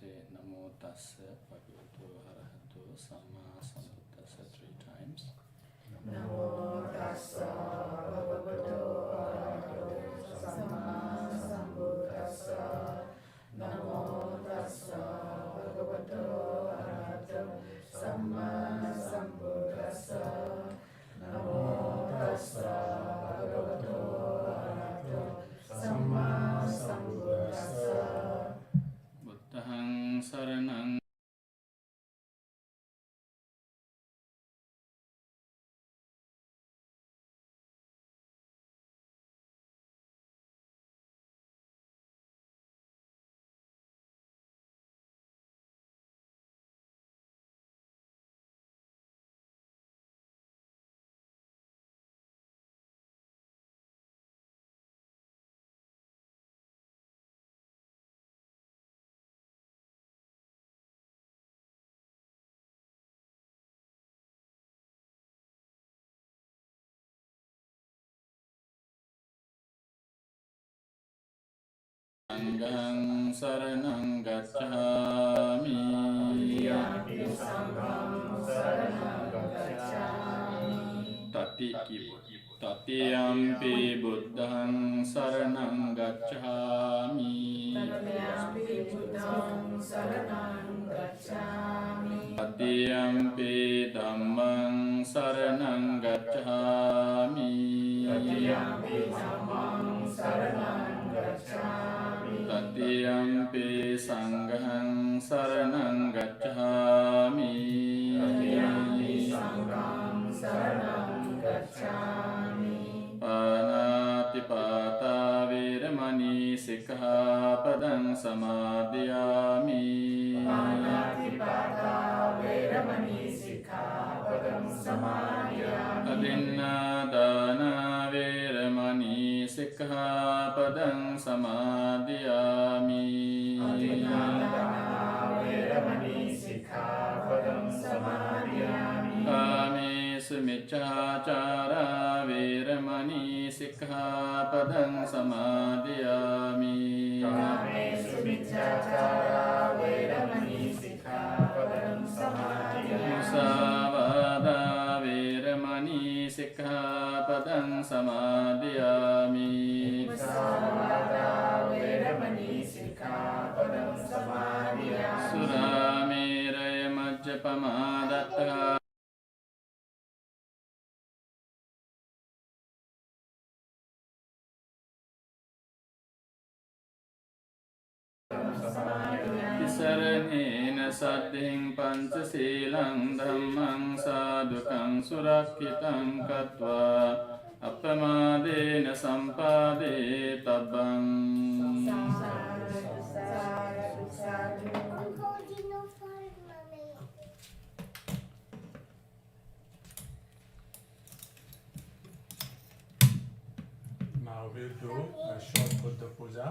say Namo Tassa Bhagavato Arahato Samma Sambuddhassa 3 times. Namo Tassa Bhagavato Arahato Samma Sambuddhassa. Namo Tassa Bhagavato Arahato Samma Sambuddhassa. Namo Tassa Bhagavato Arahato Samma Sambuddhassa. Buddhang Saranang Sanghang Saranang Gacchami. Tiyampi Sanghang Saranang Gacchami. Tati Kibut. Tatiyampi Buddhang Saranang Gacchami. Tatiyampi Buddhang Saranang Gacchami. Tatiyampi Dhammang Saranang Gacchami. Tatiyampi Dhammang Saranang Gacchami. Tatiyampi Sanghang Saranang Gacchami. Tatiyampi Sanghang Saranang Gacchami. Panatipata Veramani Sikkhapadang Samadhiyami. Panatipata Veramani Sikkhapadang Samadhiyami. Adinnādāna Veramani Sikkhapadang Samadhiyami. Adinnādāna Veramani Sikkhapadang Samadhiyami. Kāmesu Miccācārā Veramani Sikkhapadang Samadhiyami. Kāmesu Miccācārā Veramani Sikkhapadang Samadhiyami. Musāvādā Veramani Sikkhapadang Samadhiyami. Musāvādā Veramani Sikkhapadang Samadhiyami. Surāmeraya Majjapamādattha. Tisaranena saddhiṃ pañcaṣīlaṃ dhammāṃ sādhukam surakkhitam katva appamādena sampādē tabbam. I'm holding no phone, Mommy. Now we'll do a short Buddha puja.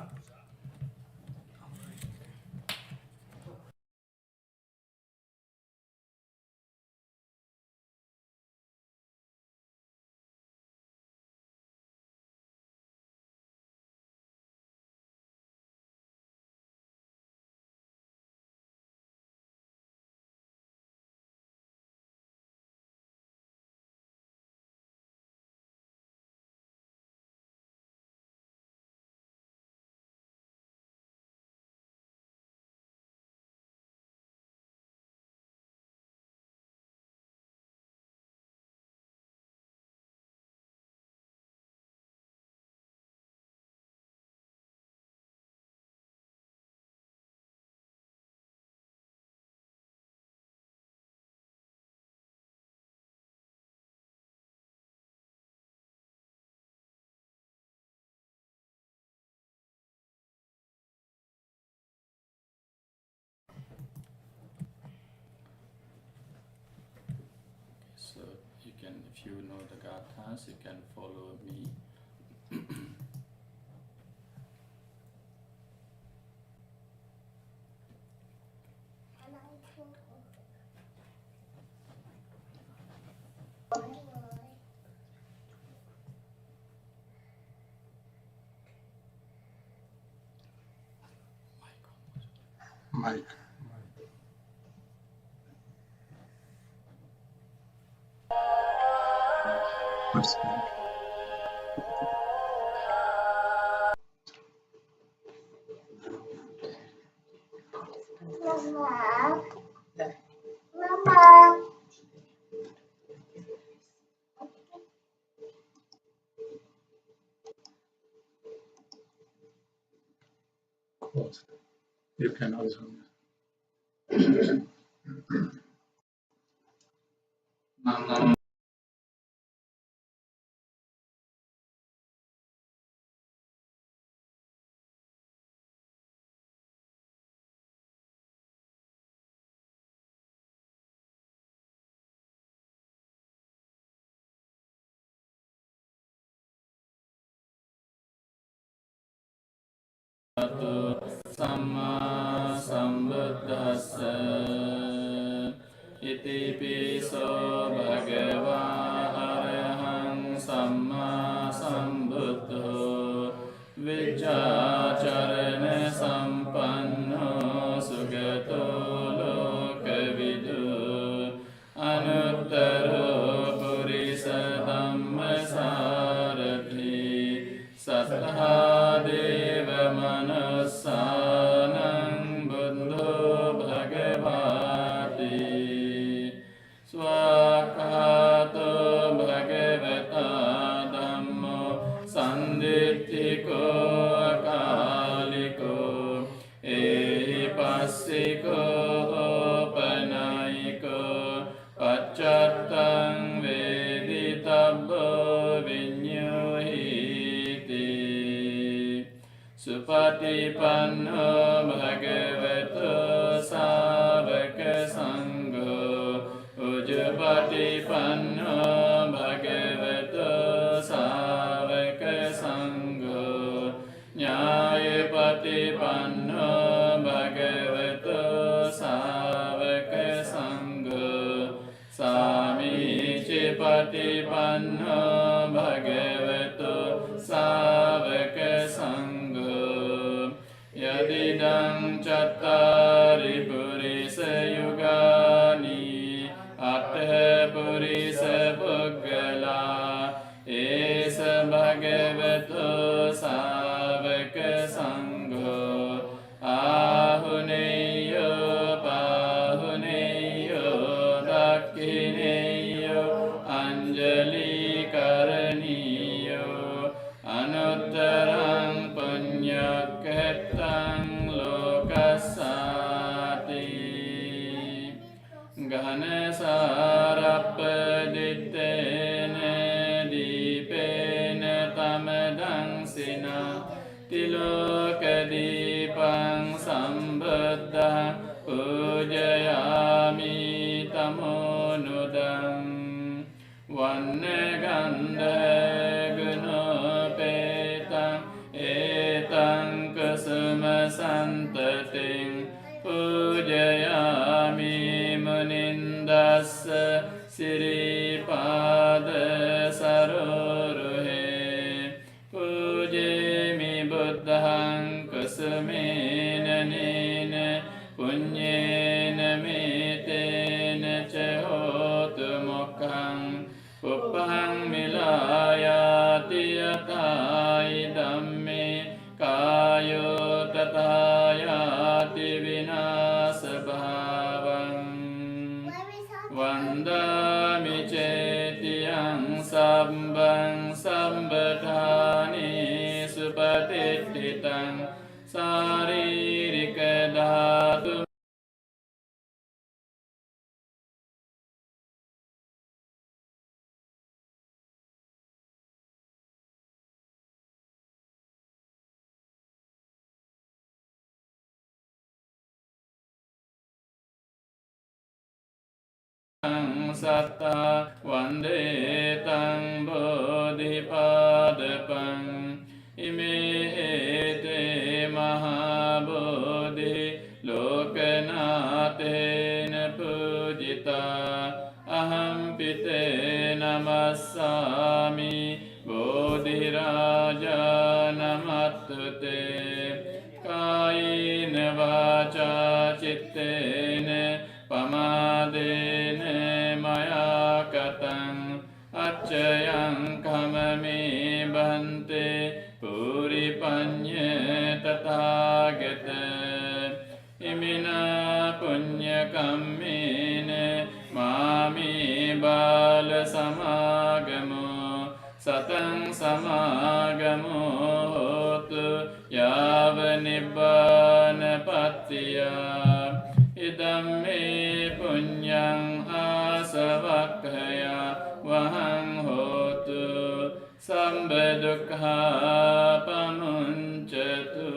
So you can, if you know the gathas, you can follow me. Mike. Mama. Mama. Close. You can also. Mama. Sama sambuddhassa itipiso bhagava arahang samma sambuddho vijjācarana sampanno sugato lokavidu anuttaro purisa dhammasarathi sattha deva manussanang buddho bhagavati swakato bhagavata dhammo sanditthiko akaliko ehi passiko panayiko paccattāṃ veditabbo viññuhīti supatipanno bhagavato sāvaka saṅgho ujjapatipanno bhagavato sāvaka saṅgho ñāyapatipanno bhagavato sāvaka saṅgho sāmīcipatipanno bhagavato sāvaka saṅgho yadidang cattari purisa yugani atta purisa puggala esa bhagavato sāvaka saṅgho āhuneyo pāhuneyo dakhineyo anjali karaniyo anuttarang puññakhettaṃ lokassāti ghanasārappadittena dīpena tamadaṃsina tilokadīpaṃ sambuddhaṃ pujayāmi tamonudam vannagandha gunopetaṃ etaṃ kusuma santatiṃ pujayāmi munindassa siripada saroruhe pujemi buddhaṃ kusumena nena puññena metena ca hotu mokkhaṃ upphaṃ milayāti yatāhi dhamme kāyo tathāyāti vināsa bhāvaṃ vandāmi cetiyaṃ sabbhaṃ sabbadhāni supatiṭṭhitaṃ sāririka dhātu sattā vandetāṃ bodhipādapam ime ete mahābodhi lokanātena pujitā aham pite namassāmi bodhirāja namattute kāyena vācā cittena pamādena maya kataṃ acca yang kamami bante puri panye tathagata imina punya kammine mami bal samagamo satang samagamo hotu yava nibbana pattiya idam me punyang asavakkaya vahang hotu samba dukkha pamuncatu.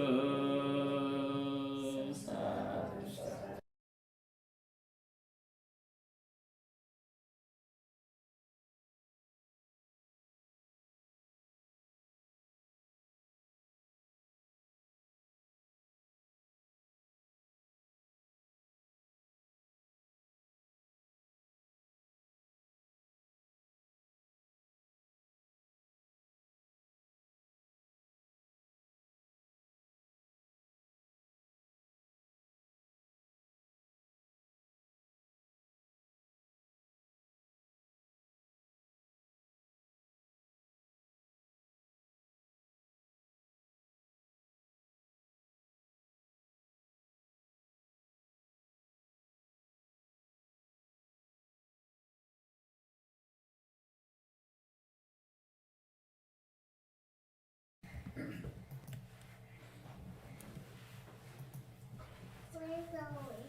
Where's Zoe?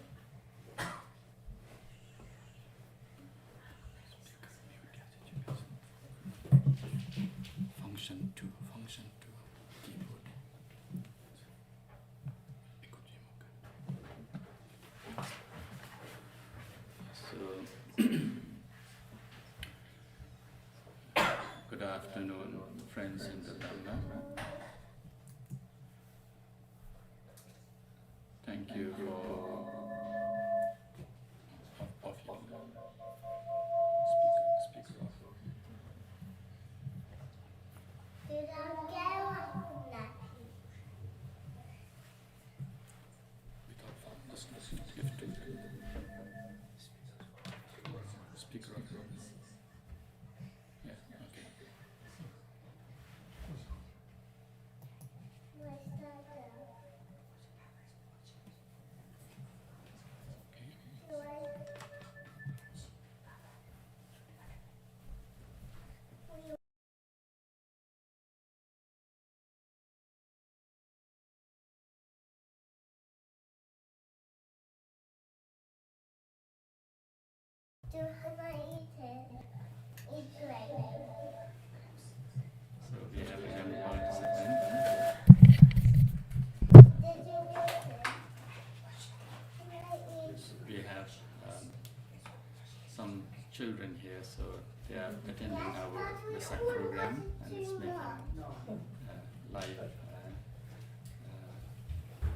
Function 2 keyboard. So good afternoon, friends in the Dhamma. Thank you for off your speaker off. Did I get one? Without phone, just lift it. Speaker off. Yeah, okay. Where's Tata? Do I eat it? Eat right. So we have a young participant. Did you get it? Can I eat? We have some children here, so they are attending our Vesak program, and it's making live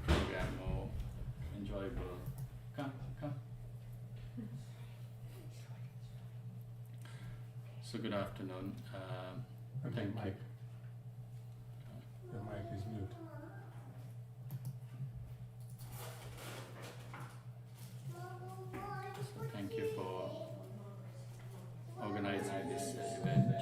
program more enjoyable. Come. So good afternoon. Okay, Thank you. Mike. The mic is mute. So thank you for organizing this event.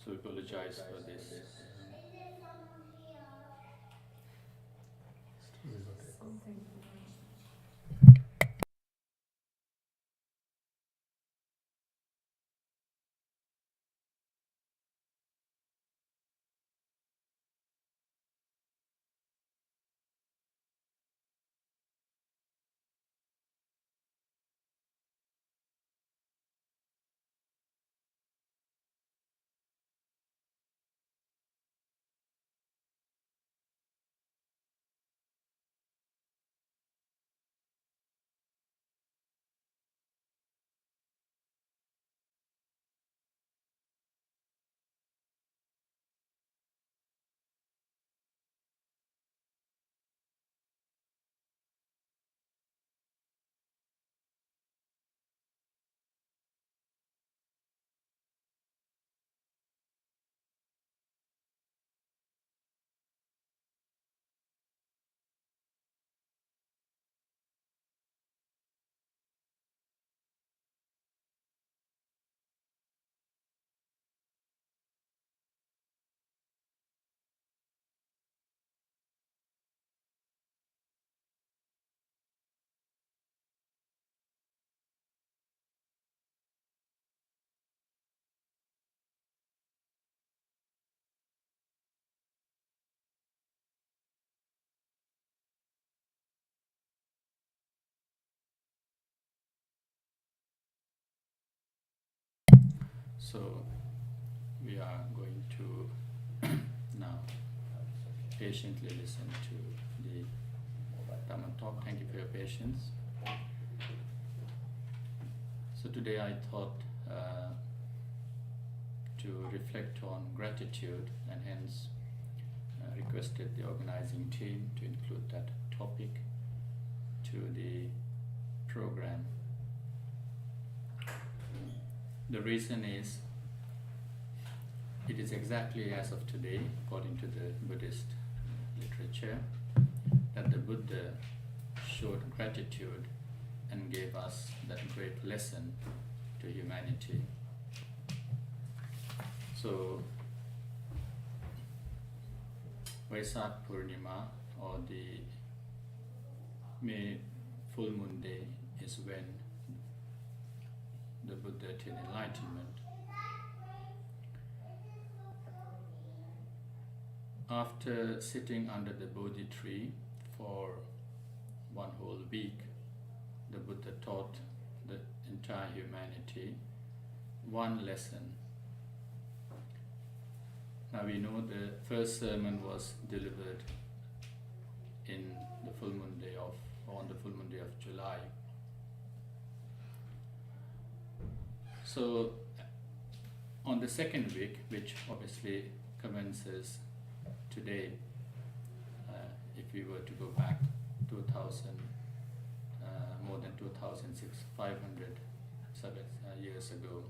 So we apologize for this. So we are going to now patiently listen to the Dhamma talk. Thank you for your patience. So today I thought to reflect on gratitude, and hence requested the organizing team to include that topic to the program. The reason is, it is exactly as of today, according to the Buddhist literature, that the Buddha showed gratitude and gave us that great lesson to humanity. So, Vesak Purnima, or the May full moon day, is when the Buddha attained enlightenment. After sitting under the Bodhi tree for one whole week, the Buddha taught the entire humanity one lesson. Now we know the first sermon was delivered in the full moon day on the full moon day of July. So on the second week, which obviously commences today, if we were to go back 2000, more than 2,500 years ago,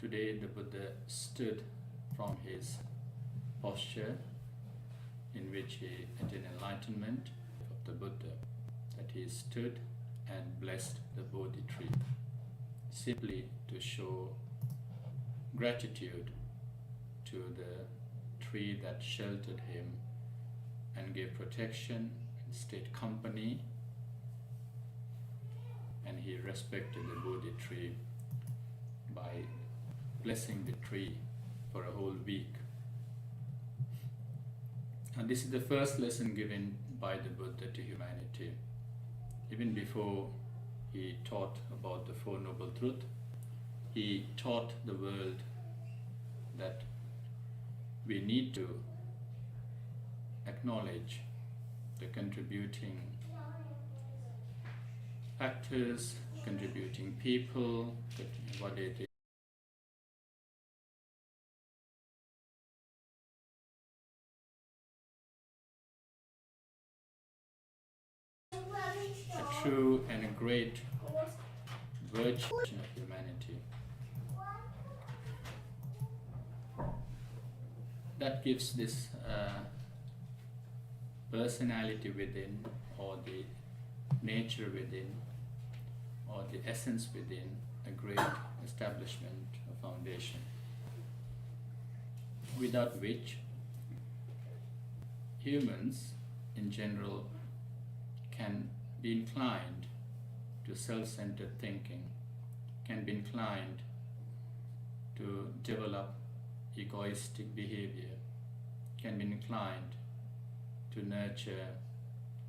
today the Buddha stood from his posture in which he attained enlightenment of the Buddha, that he stood and blessed the Bodhi tree, simply to show gratitude to the tree that sheltered him and gave protection and stayed company, and he respected the Bodhi tree by blessing the tree for a whole week. And this is the first lesson given by the Buddha to humanity. Even before he taught about the Four Noble Truths, he taught the world that we need to acknowledge the contributing factors, contributing people, what they did. A true and a great virtue of humanity. That gives this personality within, or the nature within, or the essence within, a great establishment, a foundation. without which humans in general can be inclined to self-centered thinking, can be inclined to develop egoistic behavior, can be inclined to nurture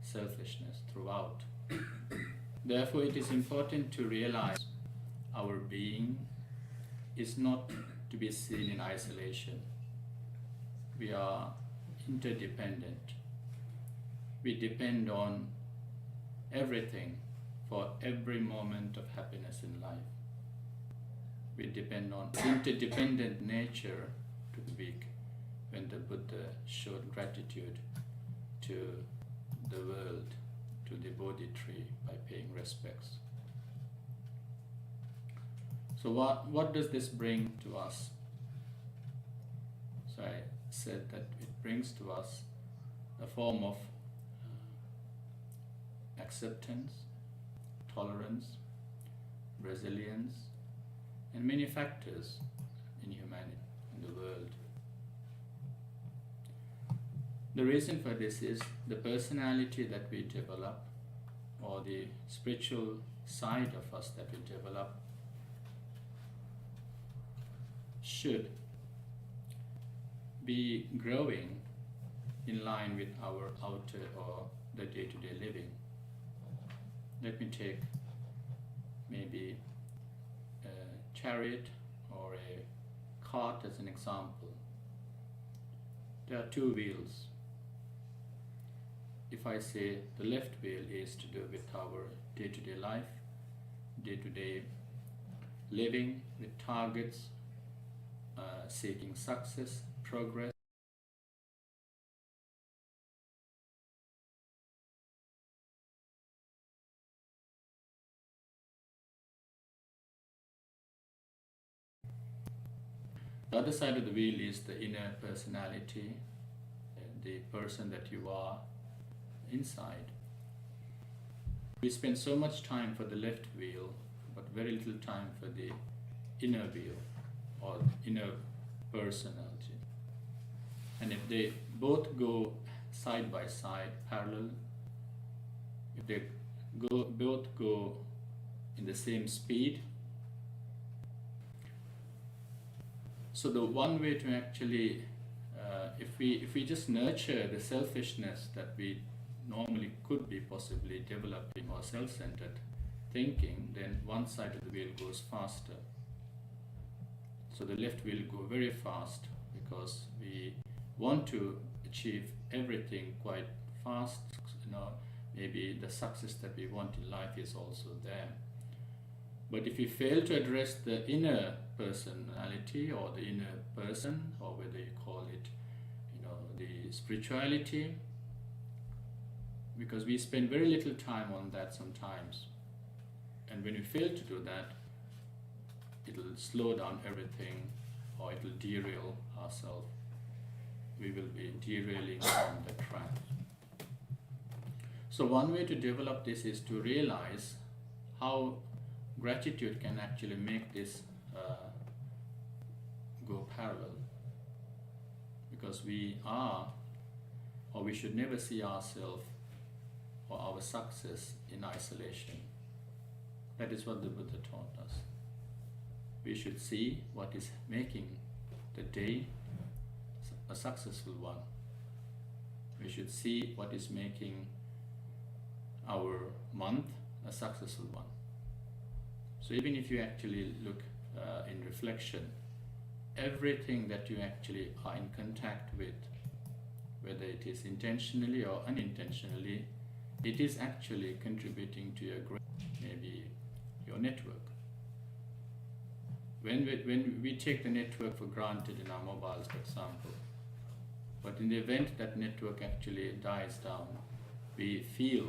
selfishness throughout. Therefore, it is important to realize our being is not to be seen in isolation. We are interdependent. We depend on everything for every moment of happiness in life. We depend on interdependent nature to the weak, when the Buddha showed gratitude to the world, to the Bodhi tree, by paying respects. So what does this bring to us? So I said that it brings to us a form of acceptance, tolerance, resilience, and many factors in humanity, in the world. The reason for this is the personality that we develop, or the spiritual side of us that we develop, should be growing in line with our outer or the day-to-day living. Let me take maybe a chariot or a cart as an example. There are two wheels. If I say the left wheel is to do with our day-to-day life, day-to-day living with targets, seeking success, progress. The other side of the wheel is the inner personality, the person that you are inside. We spend so much time for the left wheel, but very little time for the inner wheel or inner personality. And if they both go side by side, parallel, if they both go in the same speed, so the one way to actually, if we just nurture the selfishness that we normally could be possibly developing, or self-centered thinking, then one side of the wheel goes faster. So the left wheel go very fast because we want to achieve everything quite fast. Maybe the success that we want in life is also there. But if we fail to address the inner personality or the inner person, or whether you call it, the spirituality, because we spend very little time on that sometimes. And when we fail to do that, it'll slow down everything, or it'll derail ourselves. We will be derailing from the track. So one way to develop this is to realize how gratitude can actually make this go parallel. Because we are, or we should never see ourselves or our success in isolation. That is what the Buddha taught us. We should see what is making the day a successful one. We should see what is making our month a successful one. So even if you actually look in reflection, everything that you actually are in contact with, whether it is intentionally or unintentionally, it is actually contributing to your growth, maybe your network. When we take the network for granted in our mobiles, for example, but in the event that network actually dies down, we feel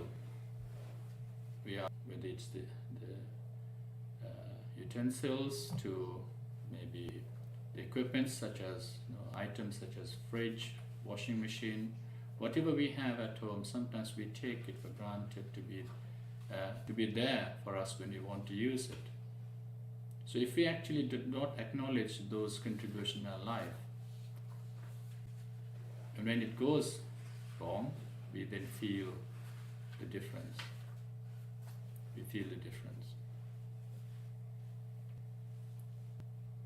we are, whether it's the utensils to maybe the equipment such as items such as fridge, washing machine, whatever we have at home, sometimes we take it for granted to be there for us when we want to use it. So if we actually do not acknowledge those contributions in our life, And when it goes wrong, we then feel the difference. We feel the difference.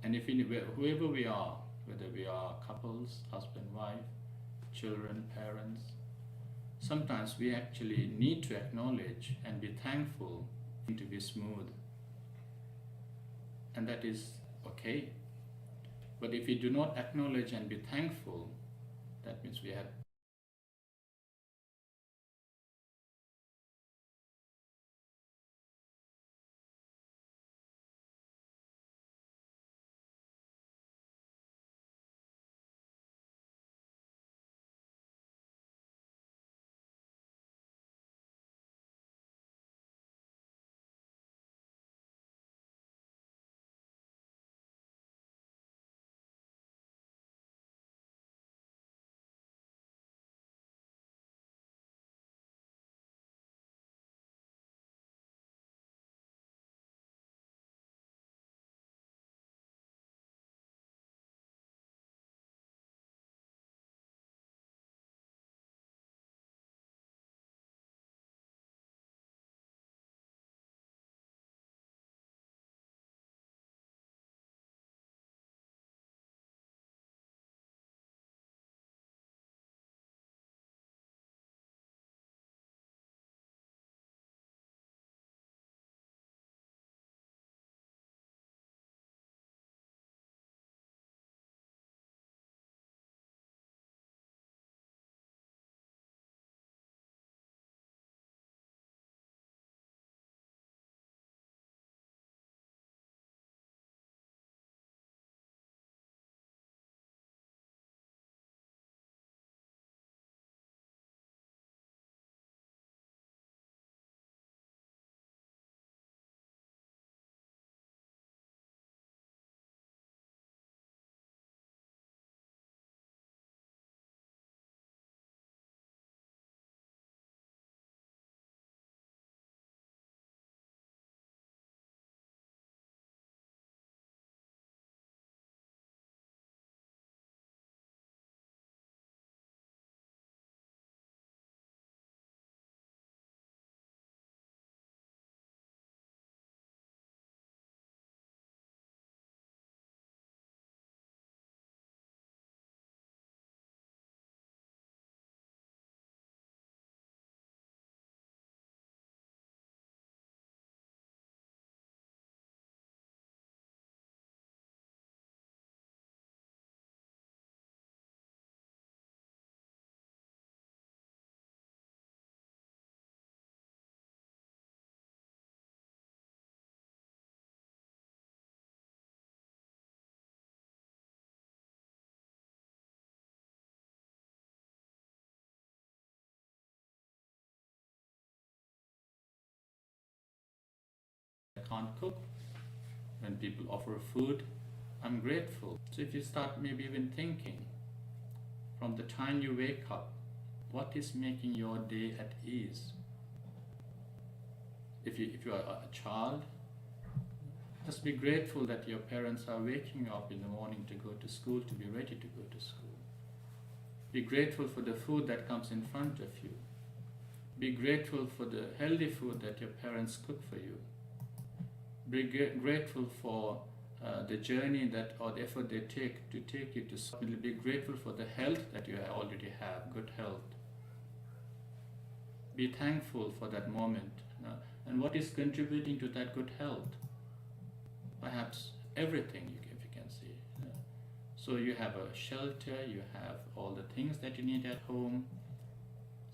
And if whoever we are, whether we are couples, husband, wife, children, parents, sometimes we actually need to acknowledge and be thankful to be smooth. And that is okay. But if we do not acknowledge and be thankful, that means we have can't cook. When people offer food, I'm grateful. So if you start maybe even thinking from the time you wake up, what is making your day at ease? If you are a child, just be grateful that your parents are waking up in the morning to go to school, to be ready to go to school. Be grateful for the food that comes in front of you. Be grateful for the healthy food that your parents cook for you. Be grateful for the journey that or the effort they take to take you to school. Be grateful for the health that you already have, good health. Be thankful for that moment. And what is contributing to that good health? Perhaps everything, if you can see. So you have a shelter, you have all the things that you need at home.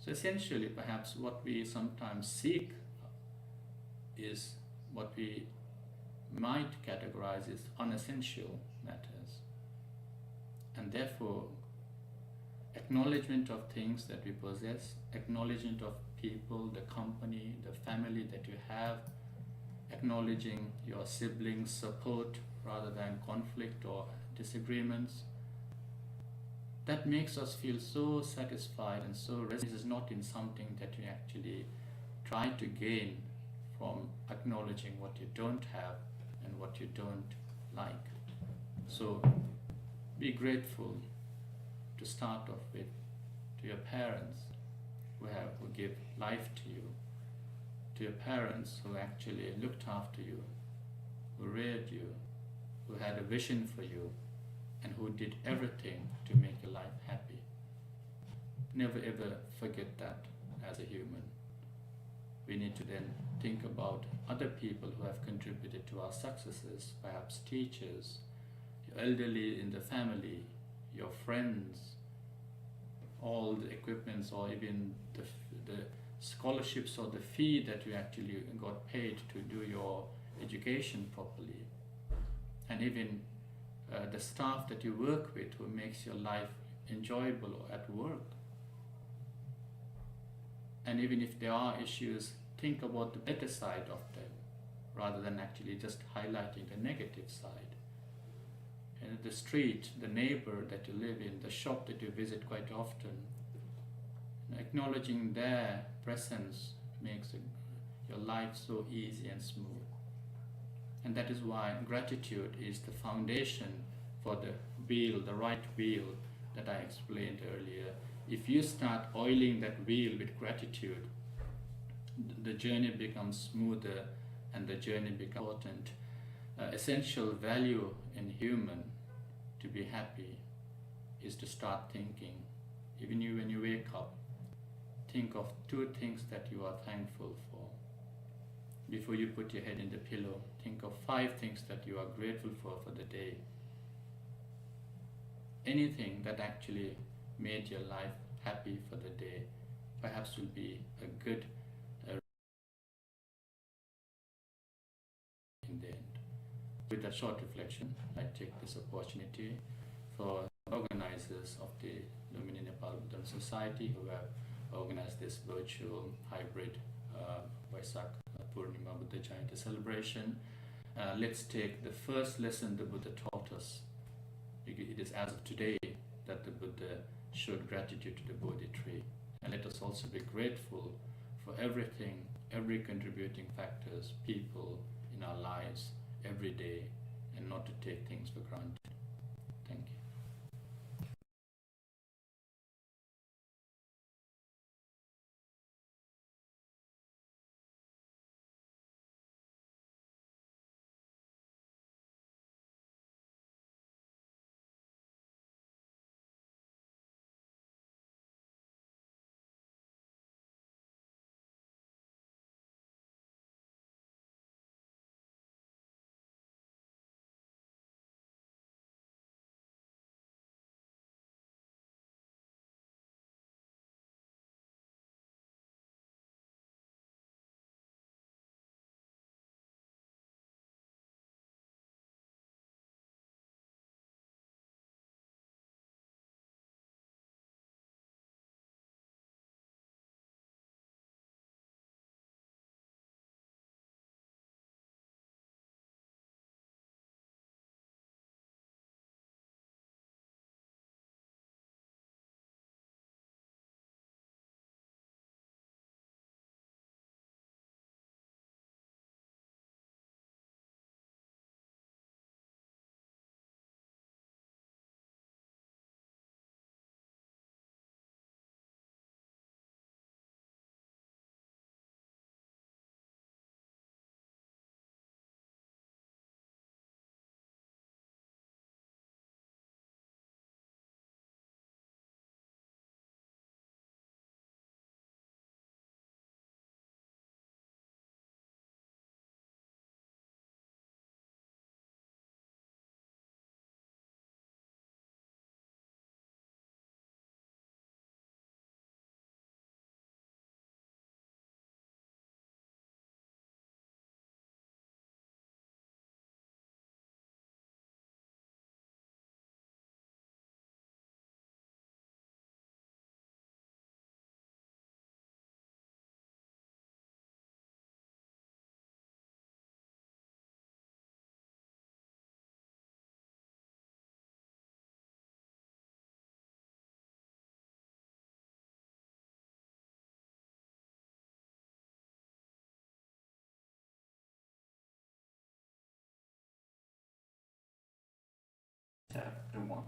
So essentially, perhaps what we sometimes seek is what we might categorize as unessential matters. And therefore, acknowledgement of things that we possess, acknowledgement of people, the company, the family that you have, acknowledging your siblings' support rather than conflict or disagreements. That makes us feel so satisfied and so this is not in something that you actually try to gain from acknowledging what you don't have and what you don't like. So be grateful to start off with. to your parents who give life to you, to your parents who actually looked after you, who reared you, who had a vision for you, and who did everything to make your life happy. Never ever forget that as a human. We need to then think about other people who have contributed to our successes, perhaps teachers, your elderly in the family, your friends, all the equipments, or even the scholarships or the fee that you actually got paid to do your education properly, and even the staff that you work with who makes your life enjoyable at work. And even if there are issues, think about the better side of them rather than actually just highlighting the negative side. And the street, the neighbor that you live in, the shop that you visit quite often, acknowledging their presence makes your life so easy and smooth. And that is why gratitude is the foundation for the wheel, the right wheel that I explained earlier. If you start oiling that wheel with gratitude, the journey becomes smoother and the journey becomes important. Essential value in human to be happy is to start thinking. Even you, when you wake up, think of 2 things that you are thankful for. Before you put your head in the pillow, think of 5 things that you are grateful for the day. Anything that actually made your life happy for the day perhaps will be a good in the end. With that short reflection, I take this opportunity for organizers of the Lumini Nepal Buddhist Society who have organized this virtual hybrid Vesak Purnima Buddha Jayanti celebration. Let's take the first lesson the Buddha taught us. It is as of today that the Buddha showed gratitude to the Bodhi tree. And let us also be grateful for everything, every contributing factors, people in our lives every day, and not to take things for granted. Thank you. Chapter 1.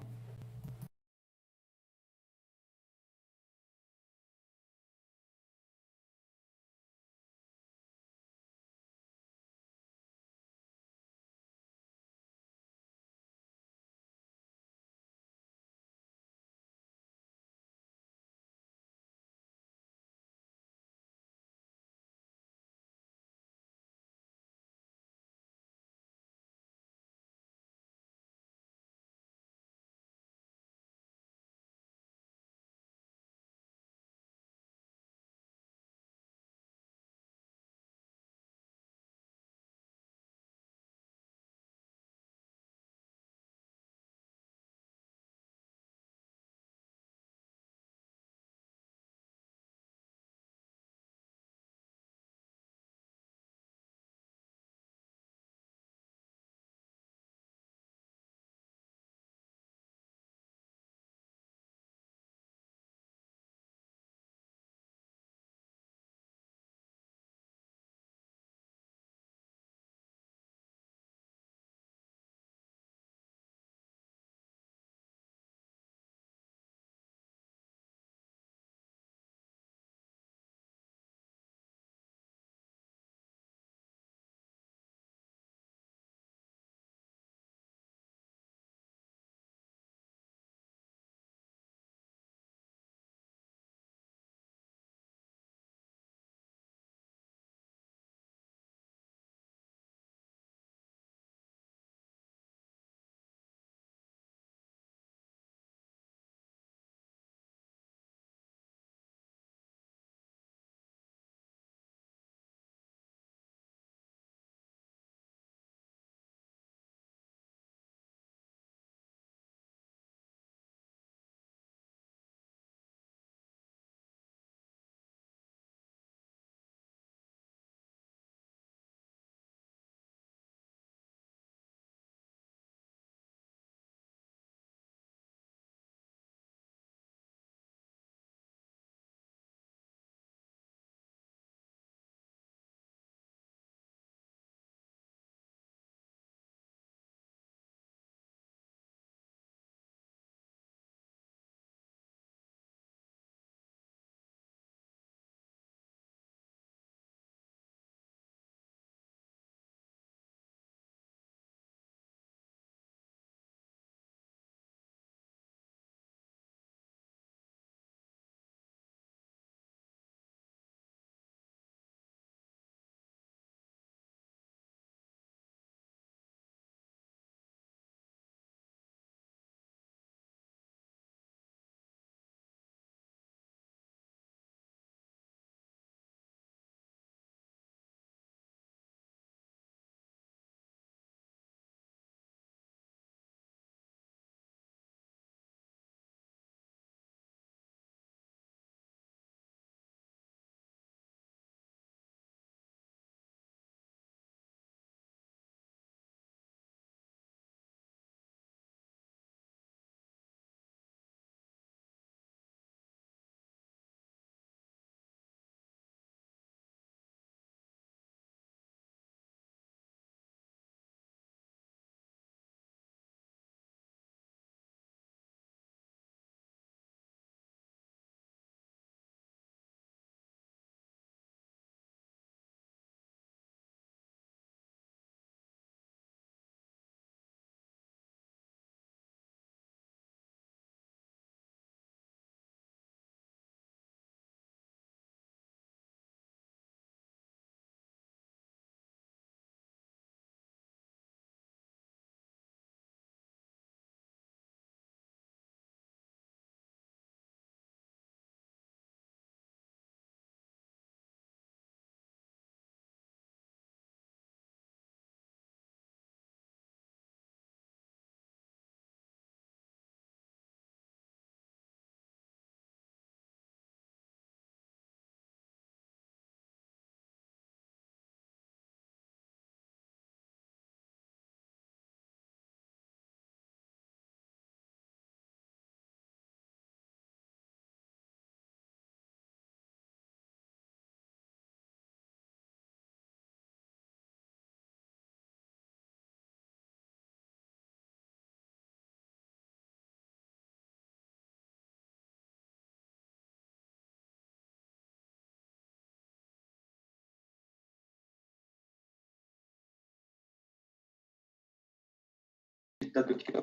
चित्त दुख्यो,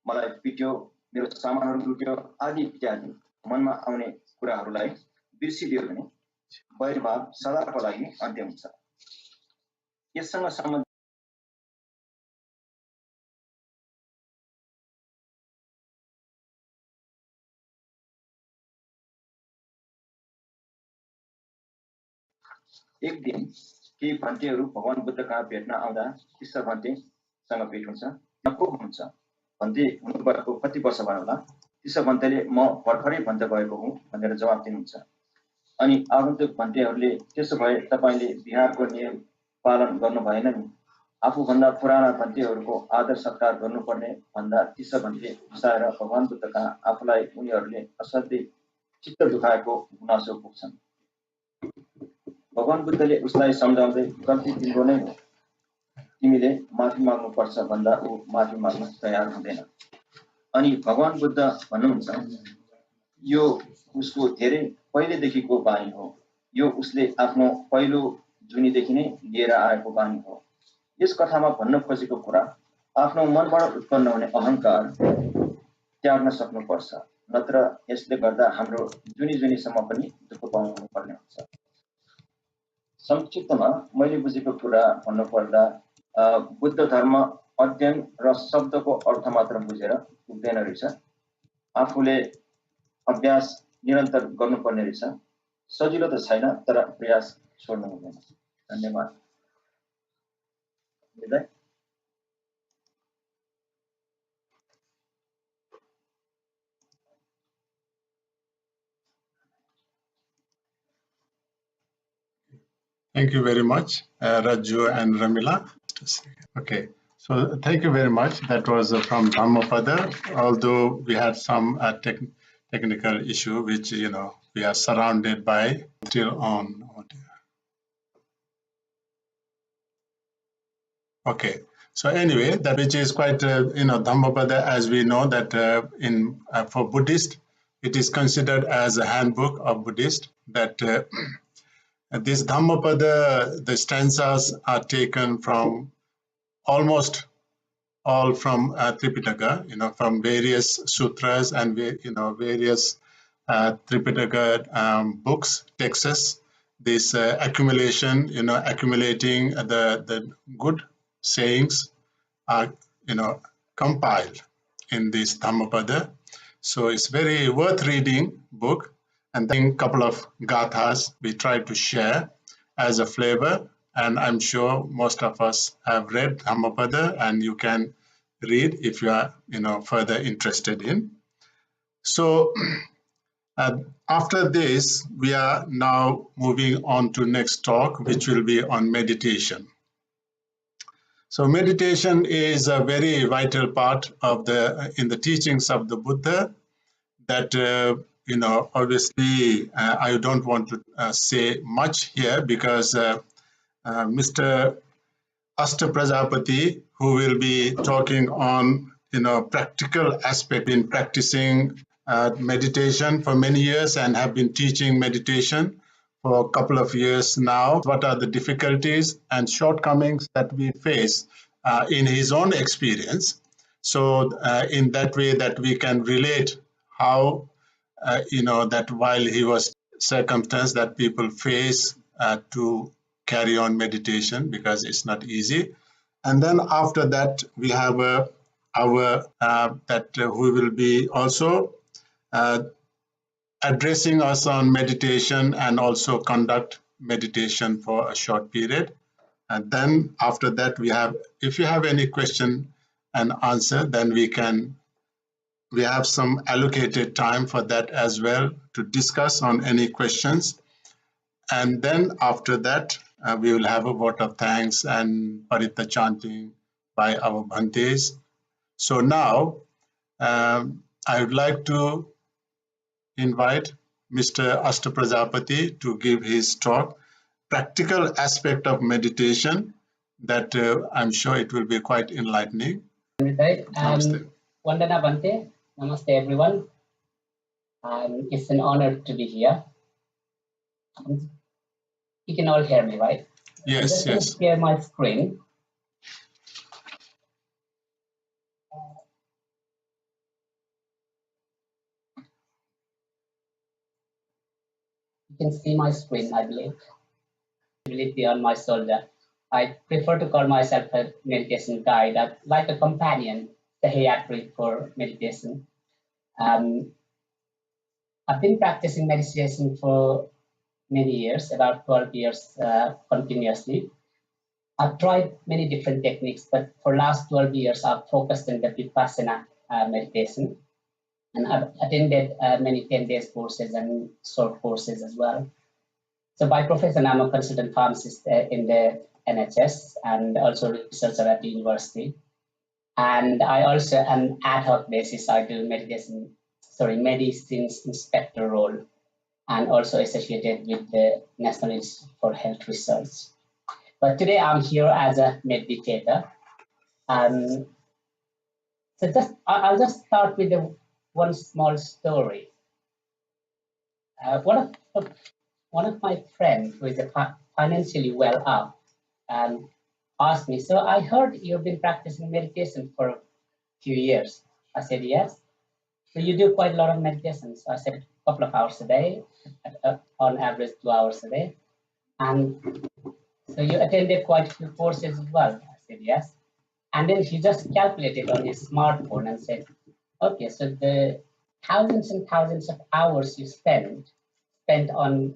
मलाई पिट्यो, मेरो सामानहरू लुट्यो आदि इत्यादि मनमा आउने कुराहरूलाई बिर्सिदियो भने वैरभाव सदाको लागि अन्त्य हुन्छ। यससँग सम्बन्धित एक दिन केही भन्तेहरू भगवान बुद्ध कहाँ भेट्न आउँदा तिस्सा भन्तेसँग भेट हुन्छ। को हुनुहुन्छ? भन्ते हुनुभएको कति वर्ष भयो होला? तिस्सा भन्तेले म भर्खरै भन्ते भएको हुँ भनेर जवाफ दिनुहुन्छ। अनि आगन्तुक भन्तेहरूले त्यसो भए तपाईँले बिहारको नियम पालन गर्नु भएन नि, आफूभन्दा पुराना भन्तेहरूको आदर सत्कार गर्नुपर्ने भन्दा तिस्सा भन्ते घुसाएर भगवान बुद्ध कहाँ आफूलाई उनीहरूले असाध्यै चित्त दुखाएको गुनासो पुग्छन्। भगवान बुद्धले उसलाई सम्झाउँदै गल्ती तिम्रो नै हो, तिमीले माफी माग्नुपर्छ भन्दा ऊ माफी माग्न तयार हुँदैन। अनि भगवान बुद्ध भन्नुहुन्छ यो उसको धेरै पहिलेदेखिको बानी हो, यो उसले आफ्नो पहिलो जुनीदेखि नै लिएर आएको बानी हो। यस कथामा भन्न खोजेको कुरा आफ्नो मनबाट उत्पन्न हुने अहंकार त्याग्न सक्नुपर्छ, नत्र यसले गर्दा हाम्रो जुनीसम्म पनि दुःख पाउनु पर्ने हुन्छ। संक्षिप्तमा मैले बुझेको कुरा भन्नुपर्दा बुद्ध धर्म अध्ययन र शब्दको अर्थ मात्र बुझेर पुग्दैन रहेछ, आफूले अभ्यास निरन्तर गर्नुपर्ने रहेछ। सजिलो त छैन, तर प्रयास छोड्नु हुँदैन। धन्यवाद। Thank you very much, Raju and Ramila. Okay, so thank you very much. That was from Dhammapada, although we had some technical issue, which, we are surrounded by still on. Okay, so anyway, that which is quite, Dhammapada, as we know that for Buddhist, it is considered as a handbook of Buddhist, that this Dhammapada, the stanzas are taken from almost all from Tripitaka, from various sutras and various Tripitaka books, texts. This accumulation, accumulating the good sayings are, compiled in this Dhammapada. So it's very worth reading book. And then a couple of gathas we try to share as a flavor. And I'm sure most of us have read Dhammapada, and you can read if you are, further interested in. So after this, we are now moving on to next talk, which will be on meditation. So meditation is a very vital part of in the teachings of the Buddha that obviously, I don't want to say much here because Mr. Asta Prajapati, who will be talking on, practical aspect in practicing meditation for many years and have been teaching meditation for a couple of years now. What are the difficulties and shortcomings that we face in his own experience? So in that way that we can relate how that while he was circumstance that people face to carry on meditation, because it's not easy. And then after that, we have who will be also addressing us on meditation and also conduct meditation for a short period. And then after that, if you have any question and answer, then we have some allocated time for that as well to discuss on any questions. And then after that, we will have a vote of thanks and Parita chanting by our Bhantes. So now, I would like to invite Mr. Asta Prajapati to give his talk, practical aspect of meditation, that I'm sure it will be quite enlightening. Namaste. Vandana Bhante. Namaste, everyone. It's an honor to be here. You can all hear me, right? Yes, yes. Share my screen. You can see my screen, I believe. Visibility on my shoulder. I prefer to call myself a meditation guide, like a companion, psychiatric for meditation. I've been practicing meditation for many years, about 12 years continuously. I've tried many different techniques, but for last 12 years, I've focused on the Vipassana meditation. And I've attended many 10 days courses and short courses as well. So by profession, I'm a consultant pharmacist in the NHS and also researcher at the university. And I also, on ad hoc basis, I do medicines inspector role, and also associated with the National Institute for Health Research. But today I'm here as a meditator. So I'll just start with one small story. One of my friends who is financially well off asked me, so I heard you've been practicing meditation for a few years. I said, yes. So you do quite a lot of meditations. I said, a couple of hours a day, on average 2 hours a day. And so you attended quite a few courses as well. I said, yes. And then he just calculated on his smartphone and said, okay, so the thousands and thousands of hours you spent on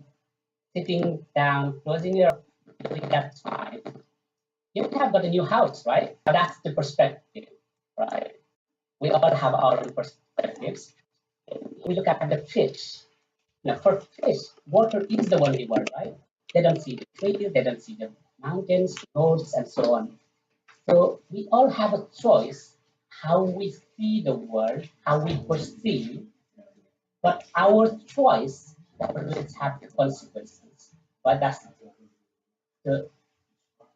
sitting down, closing your eyes that time, you would have got a new house, right? That's the perspective, right? We all have our own perspectives. We look at the fish. Now, for fish, water is the only world, right? They don't see the trees, they don't see the mountains, roads, and so on. So we all have a choice how we see the world, how we perceive, but our choice always have the consequences. But that's the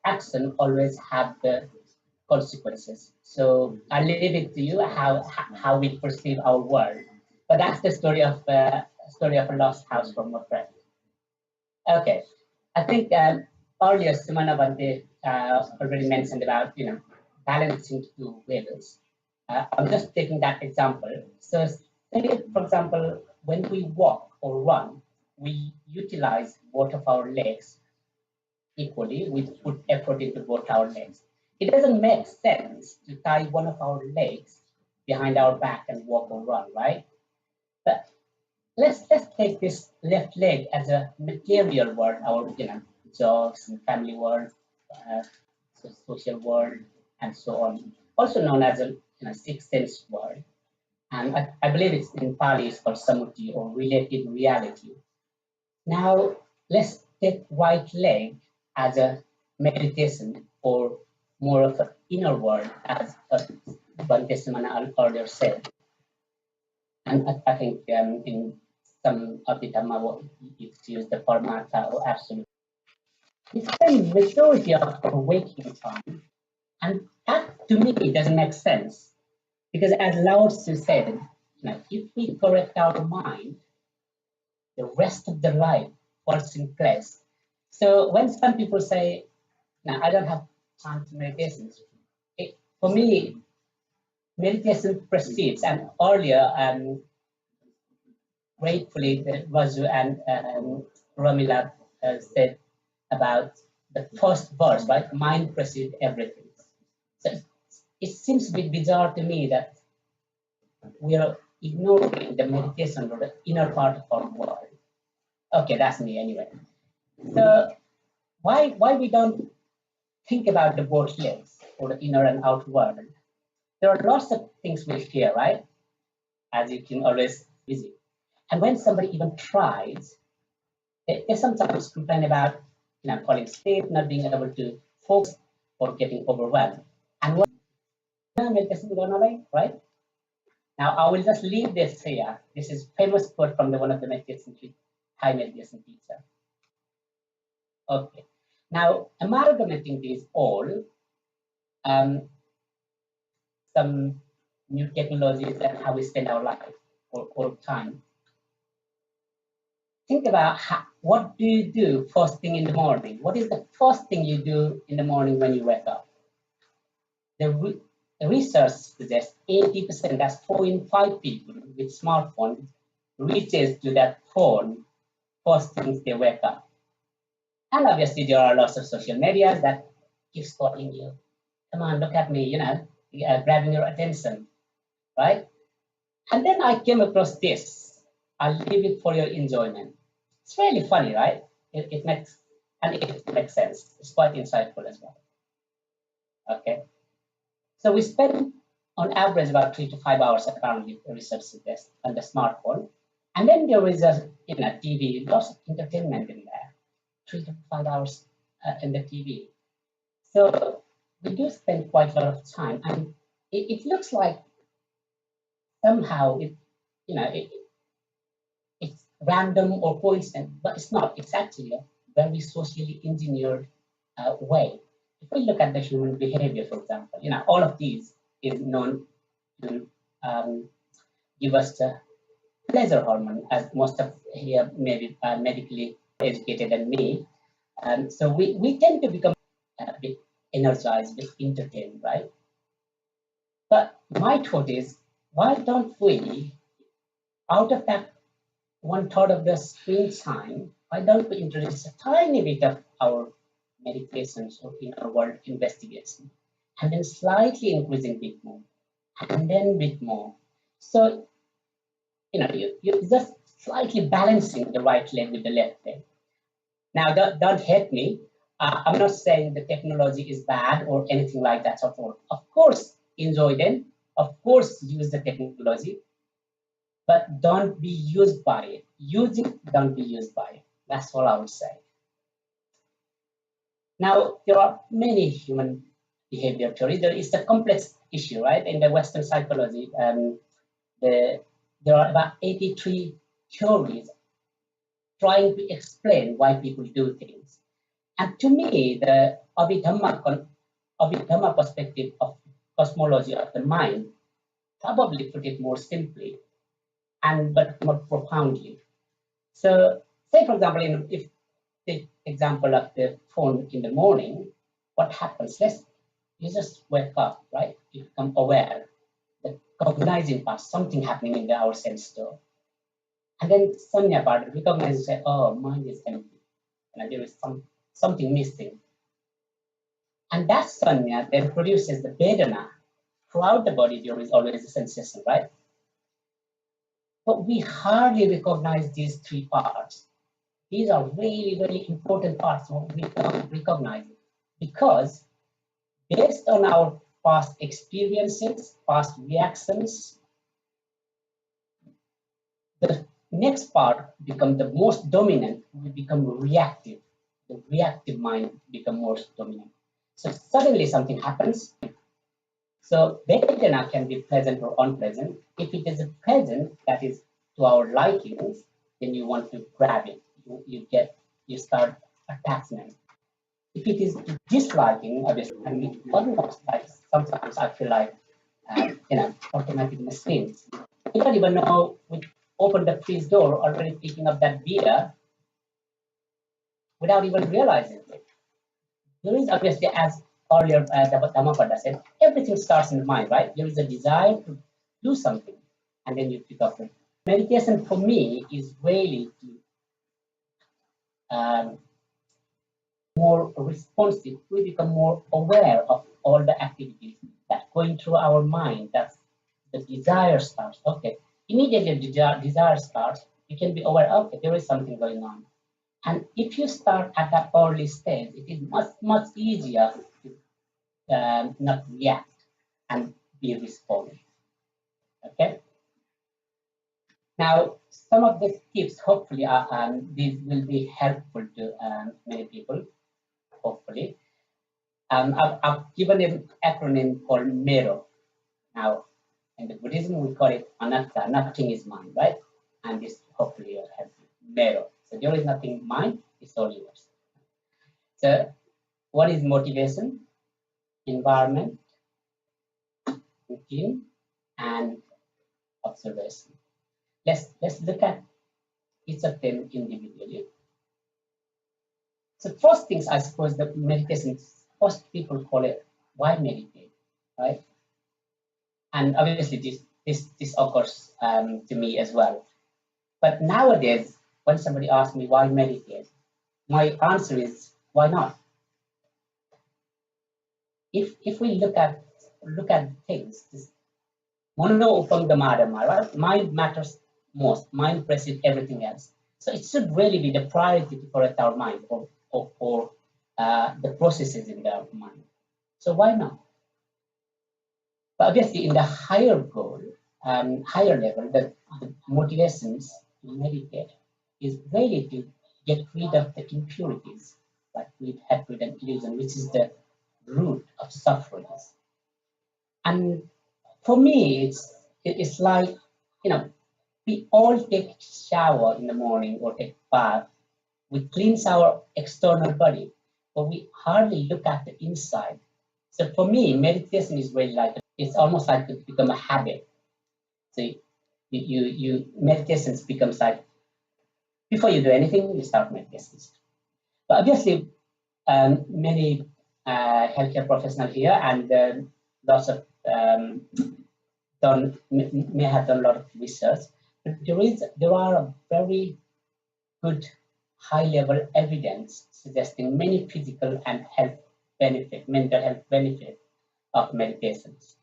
action always have the consequences. So I leave it to you how we perceive our world. But that's the story of a lost house from a friend. Okay, I think earlier Sumana Bhante already mentioned about balancing two wills. I'm just taking that example. So say, for example, when we walk or run, we utilize both of our legs equally. We put effort into both our legs. It doesn't make sense to tie one of our legs behind our back and walk or run, right? But let's take this left leg as a material world, our jobs and family world, social world, and so on. Also known as a sixth sense world. And I believe it's in Pali it's called samuti or relative reality. Now let's take right leg as a meditation or more of an inner world, as Bhante Sumana earlier said. And I think in some of the Dhamma, it's used the paramata or absolute. We spend majority of our waking time, and that to me doesn't make sense. Because as Lao Tzu said, if we correct our mind, the rest of the life falls in place. So when some people say, "Now I don't have time to meditation," for me, meditation precedes. And earlier, gratefully, Vasu and Ramila said about the first verse, right? Mind precedes everything. So it seems a bit bizarre to me that we are ignoring the meditation or the inner part of our world. Okay, that's me anyway. So why we don't think about the both legs or the inner and outer world? There are lots of things we fear, right? As you can always visit. And when somebody even tries, they sometimes complain about falling asleep, not being able to focus, or getting overwhelmed. And what meditation going on, right? Now I will just leave this here. This is famous quote from one of the Thai meditation teacher. Okay. Now amalgamating these all, some new technologies and how we spend our life or time. Think about what do you do first thing in the morning? What is the first thing you do in the morning when you wake up? The research suggests 80%, that's 4 in 5 people with smartphone, reaches to that phone first things they wake up. And obviously there are lots of social medias that keep spotting you. Come on, look at me, you know, grabbing your attention, right? And then I came across this. I'll leave it for your enjoyment. It's really funny, right? It makes sense. It's quite insightful as well. Okay. So we spend on average about 3 to 5 hours apparently, research suggests, on the smartphone. And then there is a TV, lots of entertainment in there. 3 to 5 hours in the TV. So we do spend quite a lot of time, and it looks like somehow it's random or coincident, but it's not. It's actually a very socially engineered way. If we look at the human behavior, for example, all of these is known to give us the pleasure hormone, as most of here maybe medically educated than me. So we tend to become a bit energized, a bit entertained, right? But my thought is, why don't we, out of that 1/3 of the screen time, why don't we introduce a tiny bit of our meditations or inner world investigation, and then slightly increasing a bit more, and then a bit more. So, you just slightly balancing the right leg with the left leg. Now, don't hate me. I'm not saying the technology is bad or anything like that at all. Of course, enjoy them. Of course, use the technology, but don't be used by it. Use it, don't be used by it. That's all I would say. Now, there are many human behavior theories. It's a complex issue, right? In the Western psychology, there are about 83 theories trying to explain why people do things. And to me, the Abhidhamma perspective of cosmology of the mind probably put it more simply, but more profoundly. So, say for example, if the example of the phone in the morning, what happens? You just wake up, right? You become aware, the cognizing part, something happening in our sense store. And then sanya part, recognize and say, oh, mind is empty. And there is something missing. And that sanya then produces the vedana. Throughout the body, there is always a sensation, right? But we hardly recognize these three parts. These are really, really important parts. We don't recognize it because based on our past experiences, past reactions, the next part becomes the most dominant. We become reactive. The reactive mind becomes more dominant. So suddenly something happens. So vedana can be pleasant or unpleasant. If it is a present that is to our likings, then you want to grab it. You start attachment. If it is disliking, obviously, almost like sometimes I feel like automatic machines. You don't even know we open the fridge door already picking up that beer without even realizing it. There is obviously, as earlier Dhammapada said, everything starts in the mind, right? There is a desire to do something, and then you pick up it. Meditation for me is really more responsive. We become more aware of all the activities that going through our mind. That's the desire starts. Okay, immediately the desire starts. You can be aware. Okay, there is something going on. And if you start at that early stage, it is much easier to not react and be responsive. Okay. Now, some of the tips, hopefully, these will be helpful to many people, hopefully. I've given an acronym called MERO. Now, in the Buddhism, we call it anatta, nothing is mine, right? And this hopefully will help you. MERO. So there is nothing mine, it's all yours. So, what is motivation, environment, routine, and observation? Let's look at each of them individually. So first things, I suppose, the meditation, first people call it, why meditate, right? And obviously this occurs to me as well. But nowadays, when somebody asks me why meditate, my answer is why not? If we look at things, this mono upangdamadama, right? Mind matters most. Mind precedes everything else. So it should really be the priority to correct our mind or the processes in the mind. So why not? But obviously, in the higher goal, higher level, the motivations to meditate is really to get rid of the impurities like greed, hatred, and illusion, which is the root of sufferings. And for me, it's like, we all take shower in the morning or take bath. We cleanse our external body, but we hardly look at the inside. So for me, meditation is really like, it's almost like it become a habit. So you meditations becomes like, before you do anything, you start meditations. But obviously, many healthcare professionals here and lots of may have done a lot of research, but there are a very good high-level evidence suggesting many physical and mental health benefit of meditations.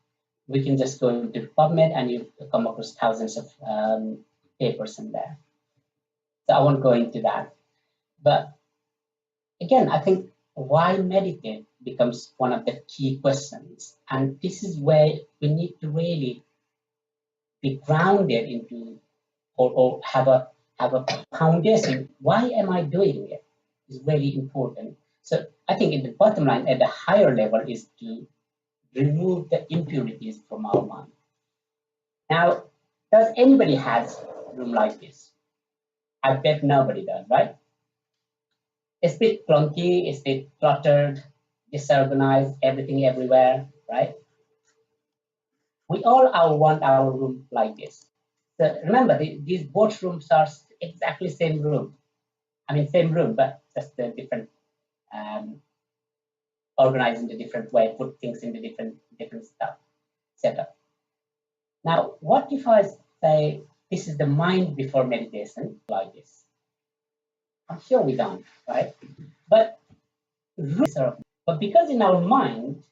We can just go into PubMed and you come across thousands of papers in there. So I won't go into that. But again, I think why meditate becomes one of the key questions. And this is where we need to really be grounded into or have a foundation. Why am I doing it? Is really important. So I think in the bottom line, at the higher level, is to remove the impurities from our mind. Now, does anybody has a room like this? I bet nobody does, right? It's a bit clunky, it's a bit cluttered, disorganized, everything everywhere, right? We all want our room like this. So remember, these both rooms are exactly same room. I mean, same room, but just the different, organized in a different way, put things in the different stuff, setup. Now, what if I say this is the mind before meditation, like this? I'm sure we don't, right? But because in our mind,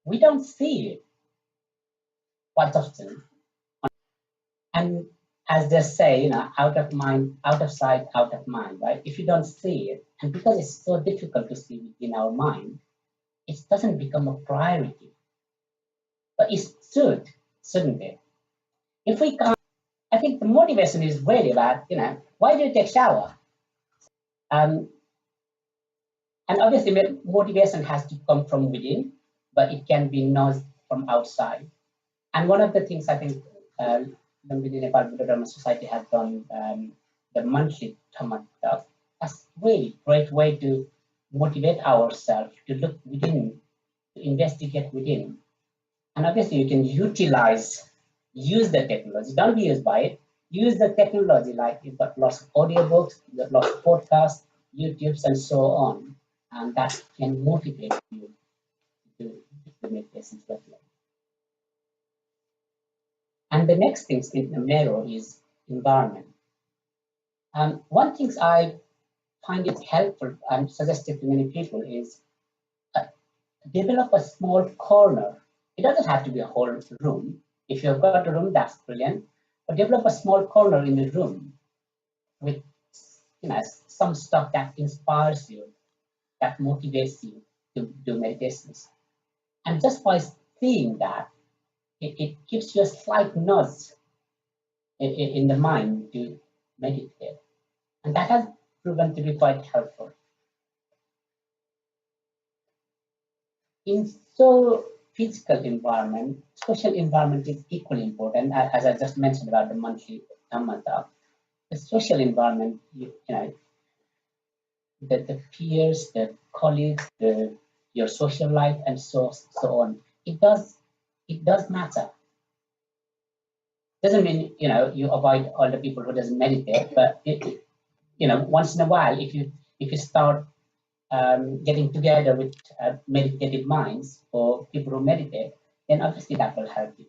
we don't see it quite often. And as they say, out of mind, out of sight, out of mind, right? If you don't see it, and because it's so difficult to see within our mind, it doesn't become a priority. But it shouldn't it? If we can't, I think the motivation is really about, why do you take shower? And obviously motivation has to come from within, but it can be not from outside. And one of the things I think within Nepal Buddha Dharma Society has done the monthly Dhamma talk. That's really great way to motivate ourselves to look within, to investigate within. And obviously you can use the technology, don't be used by it, use the technology, like you've got lots of audiobooks, you've got lots of podcasts, YouTubes and so on, and that can motivate you to make lessons better. And the next thing in the mirror is environment. One thing I find it helpful and suggested to many people is develop a small corner. It doesn't have to be a whole room. If you've got a room, that's brilliant. But develop a small corner in the room with some stuff that inspires you, that motivates you to do meditations. And just by seeing that, it gives you a slight nudge in the mind to meditate. And that has proven to be quite helpful. In so physical environment, social environment is equally important, as I just mentioned about the monthly Dhamma talk. The social environment, the peers, the colleagues, your social life, and so on. It does matter. Doesn't mean you avoid all the people who doesn't meditate, but once in a while, if you start getting together with meditative minds or people who meditate, then obviously that will help you.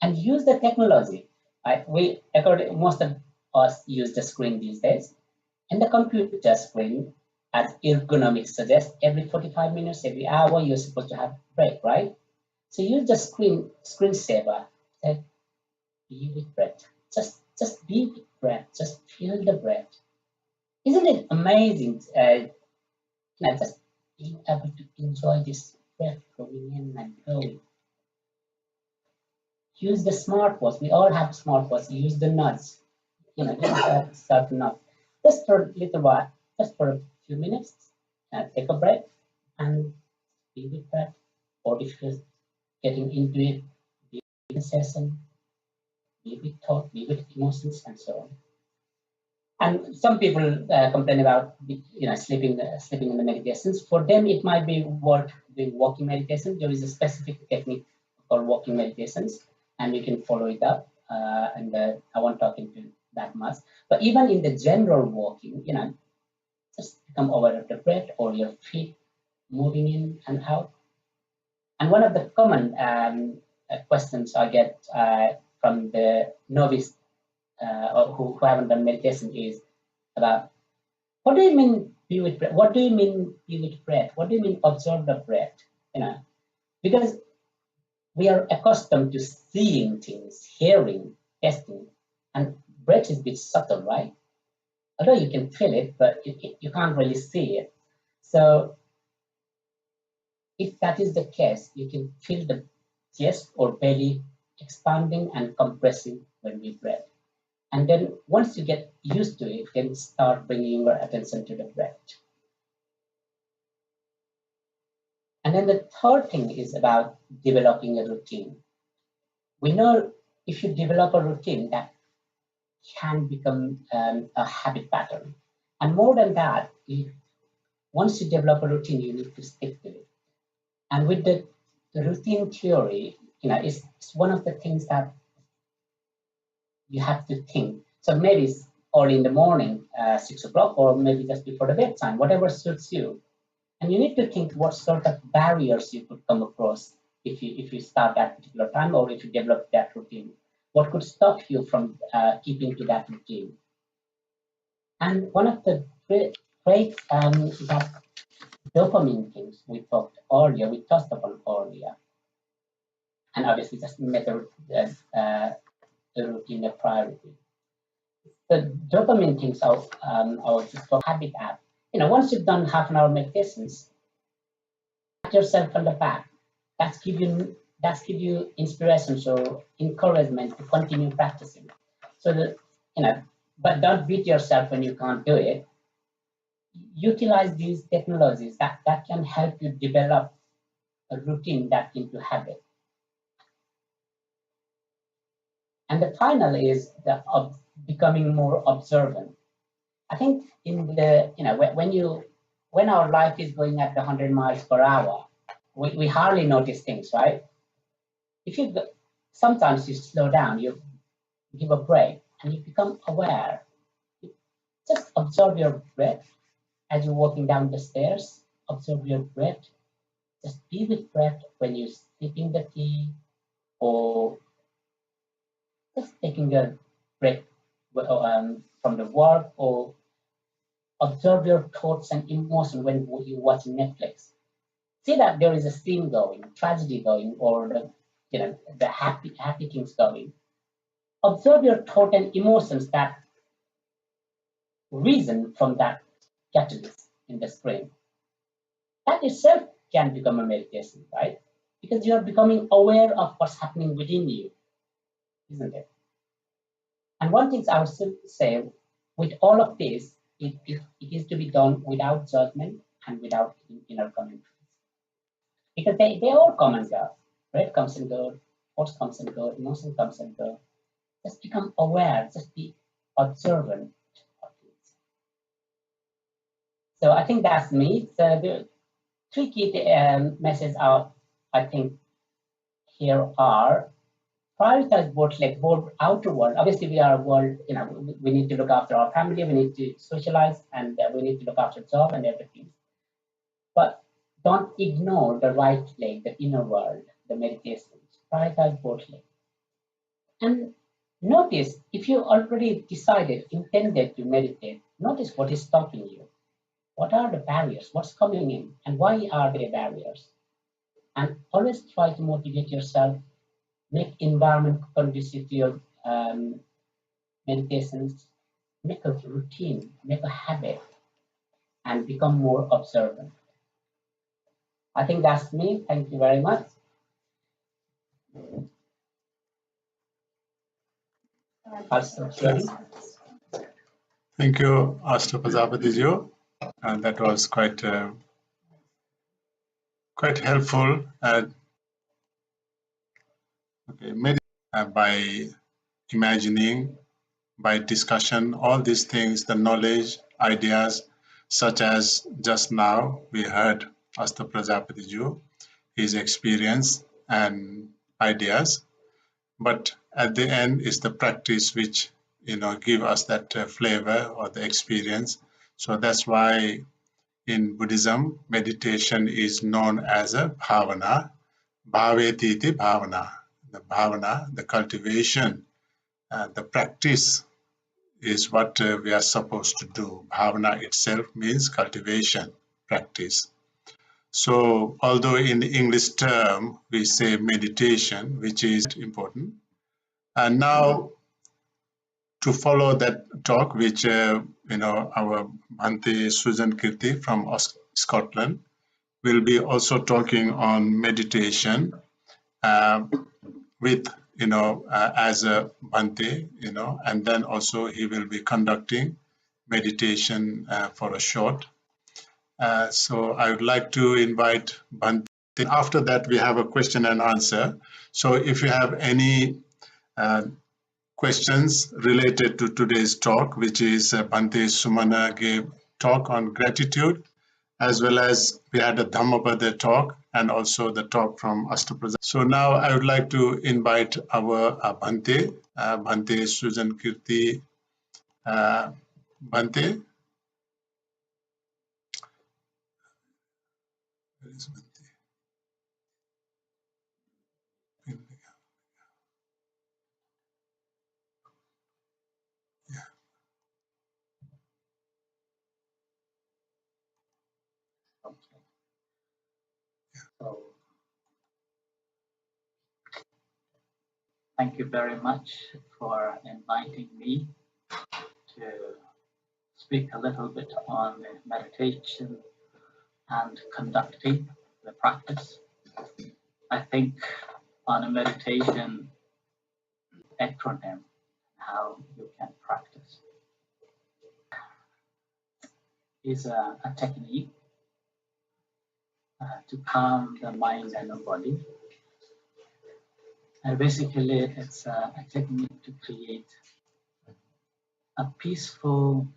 And use the technology. Most of us use the screen these days, and the computer screen, as ergonomics suggests, every 45 minutes, every hour, you're supposed to have a break, right? So use the screensaver. Say, be with breath. Just be with breath. Just feel the breath. Isn't it amazing? Just being able to enjoy this breath going in and going. Use the smartwatch. We all have smartwatch. Use the nuts. Start nut. Just for a little while, just for a few minutes, take a break and be with that. Or if you're getting into it, be with the session, be with thought, be with emotions, and so on. And some people complain about sleeping in the meditations. For them, it might be worth doing walking meditation. There is a specific technique called walking meditations, and you can follow it up. And I won't talk into that much. But even in the general walking, just become aware of the breath or your feet moving in and out. And one of the common questions I get from the novice or who haven't done meditation is about, what do you mean be with breath? What do you mean be with breath? What do you mean observe the breath? Because we are accustomed to seeing things, hearing, tasting, and breath is a bit subtle, right? Although you can feel it, but you can't really see it. So if that is the case, you can feel the chest or belly expanding and compressing when we breathe. And then once you get used to it, you can start bringing your attention to the breath. And then the third thing is about developing a routine. We know if you develop a routine, that can become a habit pattern. And more than that, once you develop a routine, you need to stick to it. And with the routine theory, it's one of the things that you have to think. So maybe it's early in the morning, 6 o'clock, or maybe just before the bedtime, whatever suits you. And you need to think what sort of barriers you could come across if you start that particular time, or if you develop that routine. What could stop you from keeping to that routine? And one of the great that dopamine things we touched upon earlier, and obviously just make the routine a priority. The dopamine things are just for habit app. Once you've done half an hour meditations, pat yourself on the back. That's give you inspiration, so encouragement to continue practicing. So that but don't beat yourself when you can't do it. Utilize these technologies that can help you develop a routine that into habit. And the final is becoming more observant. I think in the when our life is going at 100 miles per hour, we hardly notice things, right? Sometimes you slow down, you give a break, and you become aware. Just observe your breath as you're walking down the stairs. Observe your breath. Just be with breath when you're sipping the tea, or just taking a break from the work, or observe your thoughts and emotions when you're watching Netflix. See that there is a scene going, tragedy going, or the happy things going. Observe your thought and emotions that reason from that catalyst in the screen. That itself can become a meditation, right? Because you are becoming aware of what's happening within you, isn't it? And one thing I would say, with all of this, it is to be done without judgment and without inner commentaries. Because they all come and go. Breath comes and goes, thoughts comes and go, emotion comes and go. Just become aware, just be observant of things. So I think that's me. So the three key messages I think here are: prioritize both outer world. Obviously, we are a world, we need to look after our family, we need to socialize, and we need to look after job and everything. But don't ignore the right leg, the inner world, the meditations. Prioritize both legs. And Notice if you already decided, intended to meditate, notice what is stopping you. What are the barriers? What's coming in? And why are there barriers? And always try to motivate yourself, make environment conducive to your meditations, make a routine, make a habit, and become more observant. I think that's me. Thank you very much. Also, Thank you, Asta Prajapati-ji. And that was quite helpful. By imagining, by discussion, all these things, the knowledge, ideas, such as just now we heard Asta Prajapati-ji, his experience and ideas. But at the end is the practice which give us that flavor or the experience. So that's why in Buddhism, meditation is known as a bhavana, bhavetiti bhavana. The bhavana, the cultivation, the practice is what we are supposed to do. Bhavana itself means cultivation, practice. So although in the English term we say meditation, which is important, and now to follow that talk, which our Bhante Susan Kirti from Scotland will be also talking on meditation with as a Bhante, and then also he will be conducting meditation for a short. So I would like to invite Bhante. After that, we have a question and answer. So if you have any questions related to today's talk, which is Bhante Sumana gave talk on gratitude, as well as we had a Dhammapada talk and also the talk from Astaprajapati. So now I would like to invite our Bhante Susan Kirti. Bhante? Where is Bhante? So, thank you very much for inviting me to speak a little bit on the meditation and conducting the practice. I think on a meditation acronym, how you can practice, is a technique to calm the mind and the body. And basically, it's a technique to create a peaceful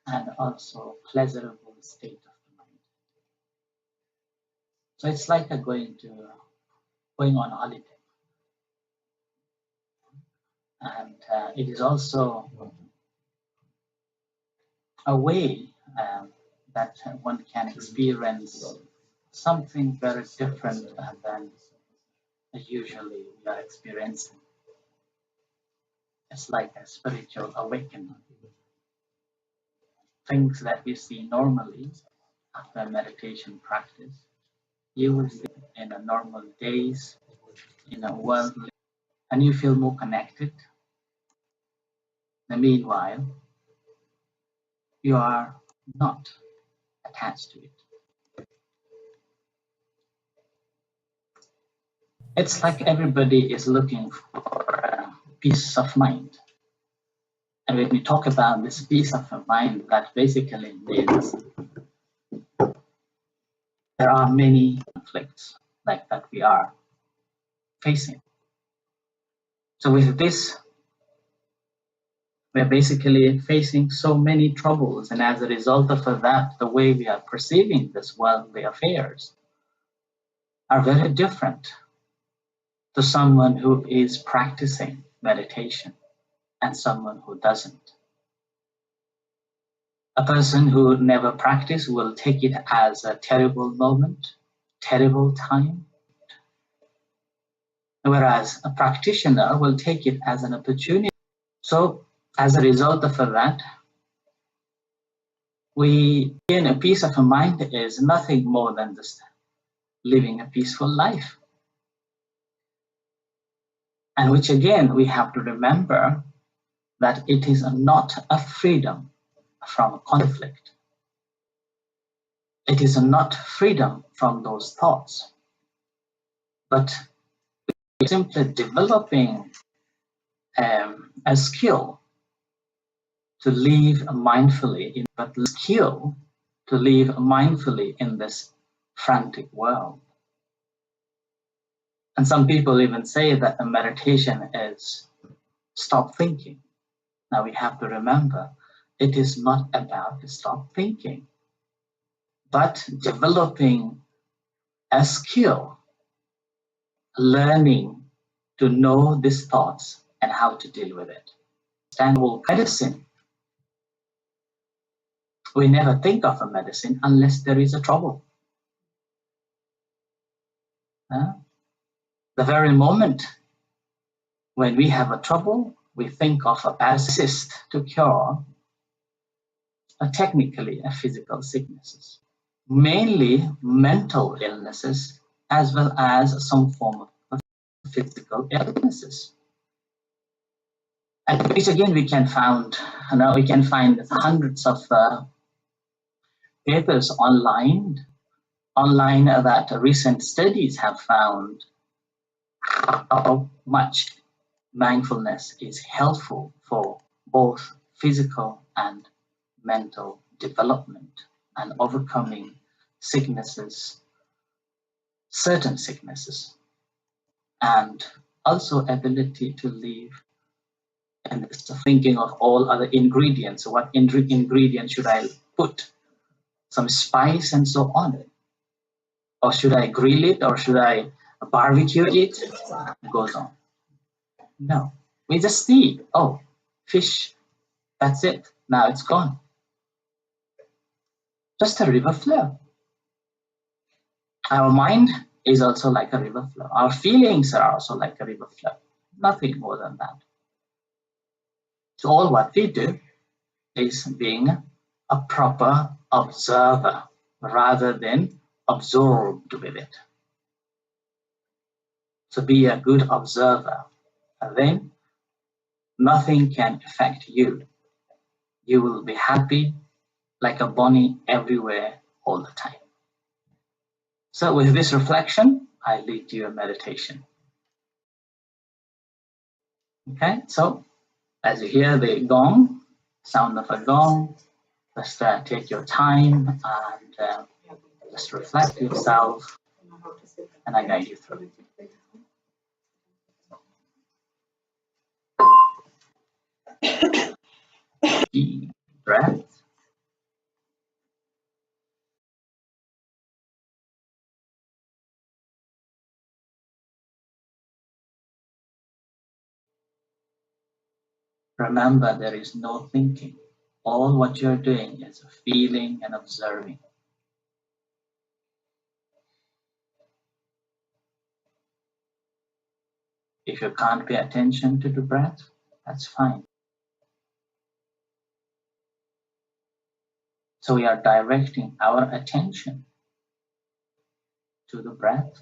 and also pleasurable state of the mind. So it's like going on holiday. And it is also a way that one can experience something very different than usually we are experiencing. It's like a spiritual awakening. Things that we see normally after meditation practice, you will see in a normal days, in a worldly, and you feel more connected. And meanwhile, you are not attached to it. It's like everybody is looking for peace of mind. And when we talk about this peace of mind, that basically means there are many conflicts like that we are facing. So with this, we're basically facing so many troubles, and as a result of that, the way we are perceiving this worldly affairs are very different to someone who is practicing meditation and someone who doesn't. A person who never practiced will take it as a terrible moment, terrible time. whereas a practitioner will take it as an opportunity. So as a result of that, we gain a peace of mind is nothing more than just living a peaceful life. And which again, we have to remember that it is not a freedom from conflict. It is not freedom from those thoughts, but simply developing a skill to live mindfully, in this frantic world. And some people even say that the meditation is stop thinking. Now we have to remember, it is not about to stop thinking, but developing a skill, learning to know these thoughts and how to deal with it. Understandable medicine. We never think of a medicine unless there is a trouble. The very moment when we have a trouble, we think of a assist to cure technically a physical sicknesses, mainly mental illnesses, as well as some form of physical illnesses. And which again we can find hundreds of papers online that recent studies have found how much mindfulness is helpful for both physical and mental development and overcoming sicknesses, certain sicknesses, and also ability to live and thinking of all other ingredients. What ingredient should I put? Some spice and so on. Or should I grill it, or should I barbecue it? It goes on. No, we just see, oh, fish, that's it. Now it's gone. Just a river flow. Our mind is also like a river flow. Our feelings are also like a river flow. Nothing more than that. So all what we do is being a proper observer rather than absorbed with it. So be a good observer, and then nothing can affect you. You will be happy like a bunny everywhere all the time. So with this reflection, I lead you a meditation. Okay, so as you hear the gong, sound of a gong, just take your time and just reflect yourself, and I guide you through. Deep breath. Remember, there is no thinking. All what you're doing is feeling and observing. If you can't pay attention to the breath, that's fine. So we are directing our attention to the breath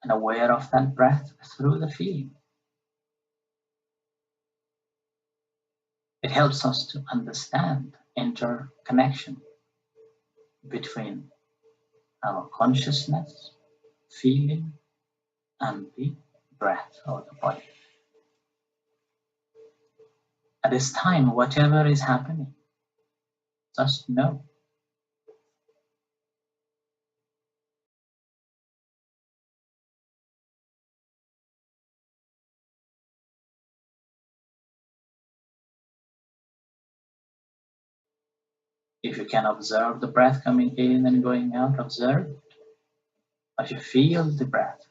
and aware of that breath through the feeling. It helps us to understand interconnection between our consciousness, feeling, and the breath or the body. At this time, whatever is happening, just know. If you can observe the breath coming in and going out, observe it. If you feel the breath,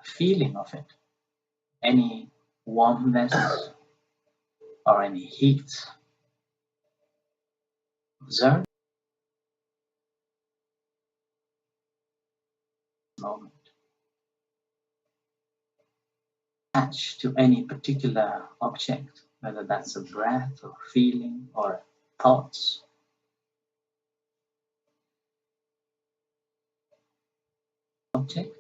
a feeling of it, any warmness or any heat, observe the moment. attach to any particular object, whether that's a breath or feeling or thoughts. Object,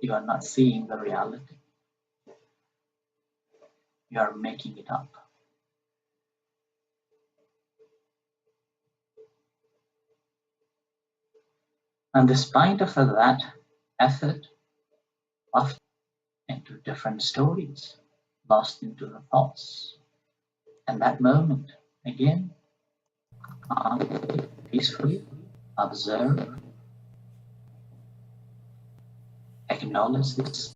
you are not seeing the reality. You are making it up. And despite of that effort, often into different stories, lost into the thoughts. And that moment, again, calmly, peacefully observe, acknowledge this.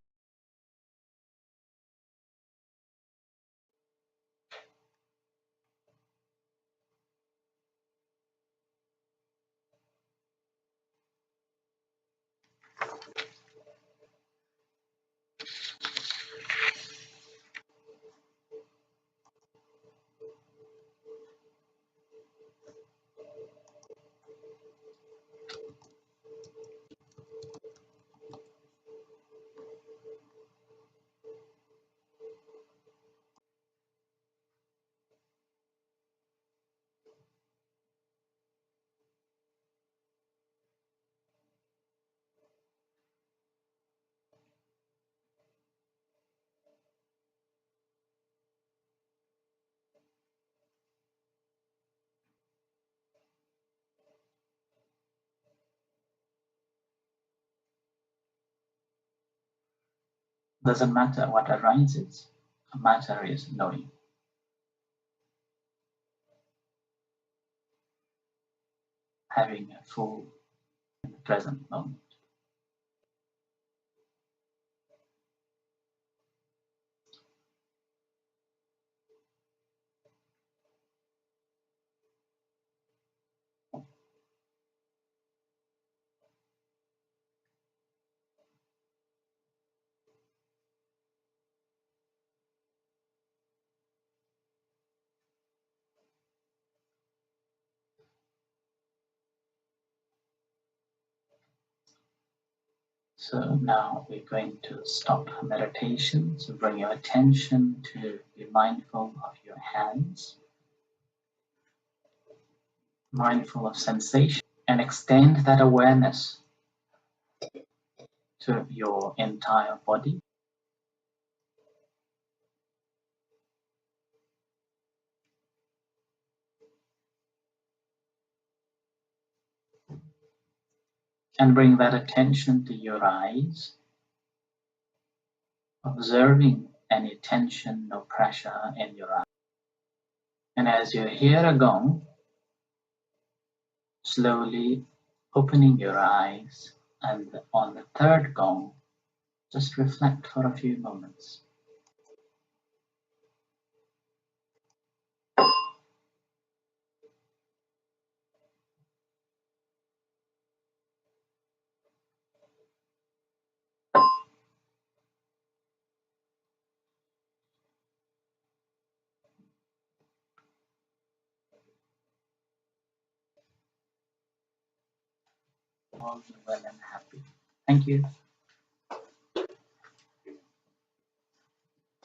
Doesn't matter what arises, the matter is knowing. Having a full in the present moment. So now we're going to stop meditation. So bring your attention to be mindful of your hands, mindful of sensation, and extend that awareness to your entire body. And bring that attention to your eyes, observing any tension or pressure in your eyes. And as you hear a gong, slowly opening your eyes, and on the third gong, just reflect for a few moments. All be well and happy. Thank you.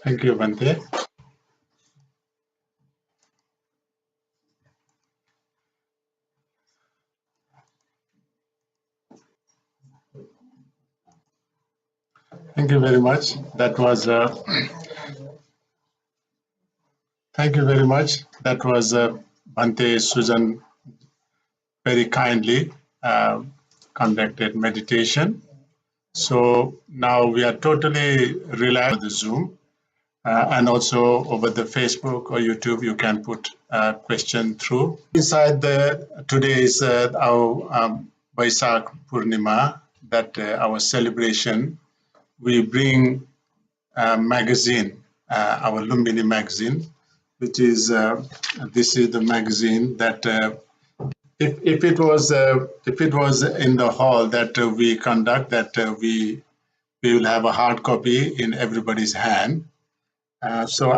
Thank you, Bhante. Thank you very much. That was thank you very much. That was Bhante Sujan very kindly conducted meditation. So now we are totally relaxed with the Zoom, and also over the Facebook or YouTube, you can put a question through. Inside today is our Vesak Purnima, that our celebration. We bring a magazine, our Lumbini magazine, which is this is the magazine that if it was in the hall that we conduct, that we will have a hard copy in everybody's hand. So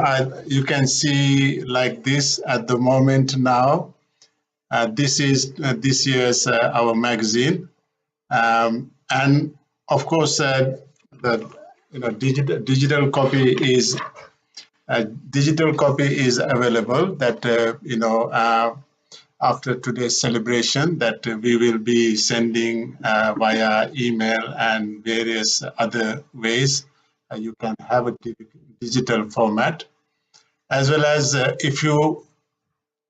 you can see like this at the moment now. This is this year's our magazine, and of course digital copy is available. That after today's celebration, that we will be sending via email and various other ways. You can have a digital format, as well as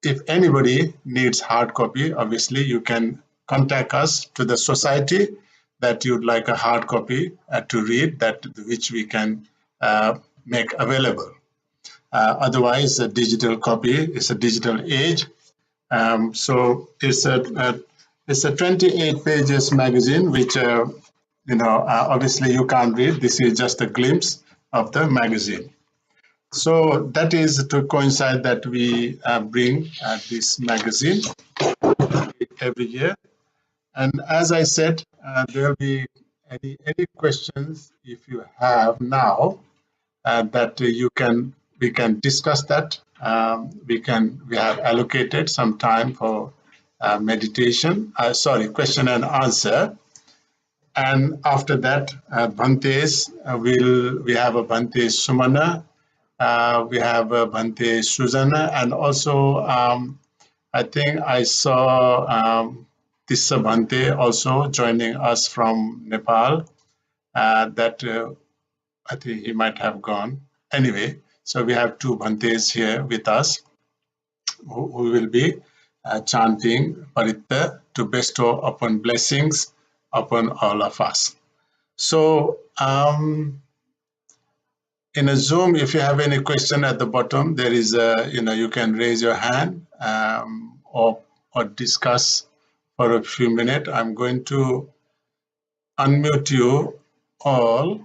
if anybody needs hard copy, obviously you can contact us to the society that you'd like a hard copy to read, that which we can make available. Otherwise, a digital copy is a digital age. So it's a 28 pages magazine, which obviously you can't read. This is just a glimpse of the magazine. So that is to coincide that we bring this magazine every year. And as I said, there will be any questions if you have now that we can discuss that. We have allocated some time for question and answer. And after that, Bhantes we have a Bhante Sumana, we have a Bhante Suzana, and also I think I saw Tissa Bhante also joining us from Nepal. I think he might have gone. Anyway, so we have two Bhantes here with us who will be chanting Paritta to bestow upon blessings upon all of us. So in a Zoom, if you have any question at the bottom, there is you can raise your hand or discuss for a few minutes. I'm going to unmute you all,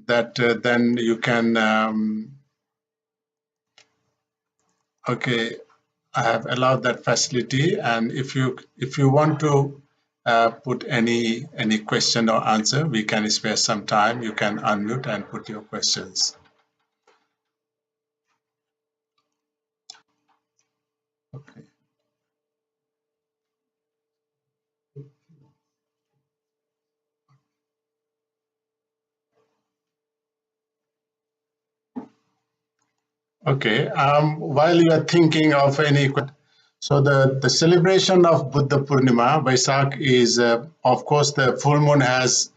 that then you can okay, I have allowed that facility, and if you want to put any question or answer, we can spare some time. You can unmute and put your questions. Okay. Okay. While you are thinking of any question, so the celebration of Buddha Purnima, Vesak, is of course the full moon has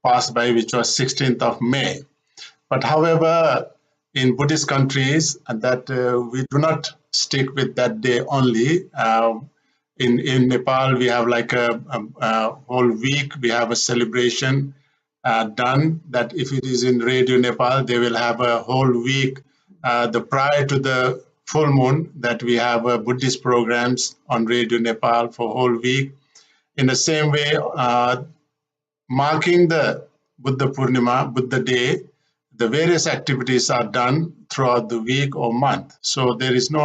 passed by, which was 16th of May. But however, in Buddhist countries, that we do not stick with that day only. In Nepal, we have like a whole week. We have a celebration done. That if it is in Radio Nepal, they will have a whole week. The prior to the full moon, that we have Buddhist programs on Radio Nepal for a whole week. In the same way, marking the Buddha Purnima, Buddha Day, the various activities are done throughout the week or month. So there is no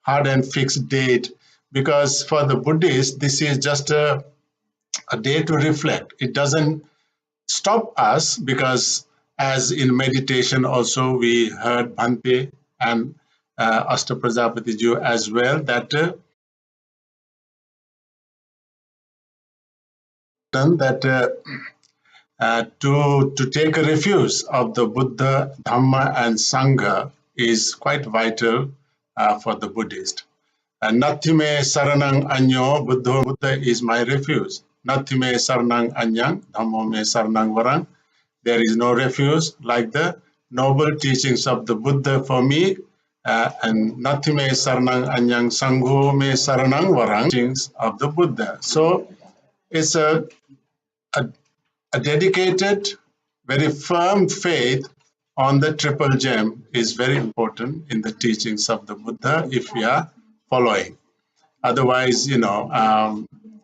hard and fixed date, because for the Buddhists, this is just a day to reflect. It doesn't stop us, because as in meditation also we heard Bhante and Asta Prajapati Ji as well, that to take a refuge of the Buddha, Dhamma and Sangha is quite vital for the Buddhist. Nathime saranang anyo, Buddha is my refuge. Nathime saranang anyang, Dhammo me saranang varang. There is no refuge like the noble teachings of the Buddha for me. And Nathime saranang anyang, Sangho me saranang varang, teachings of the Buddha. So it's a dedicated, very firm faith on the triple gem is very important in the teachings of the Buddha if we are following. Otherwise,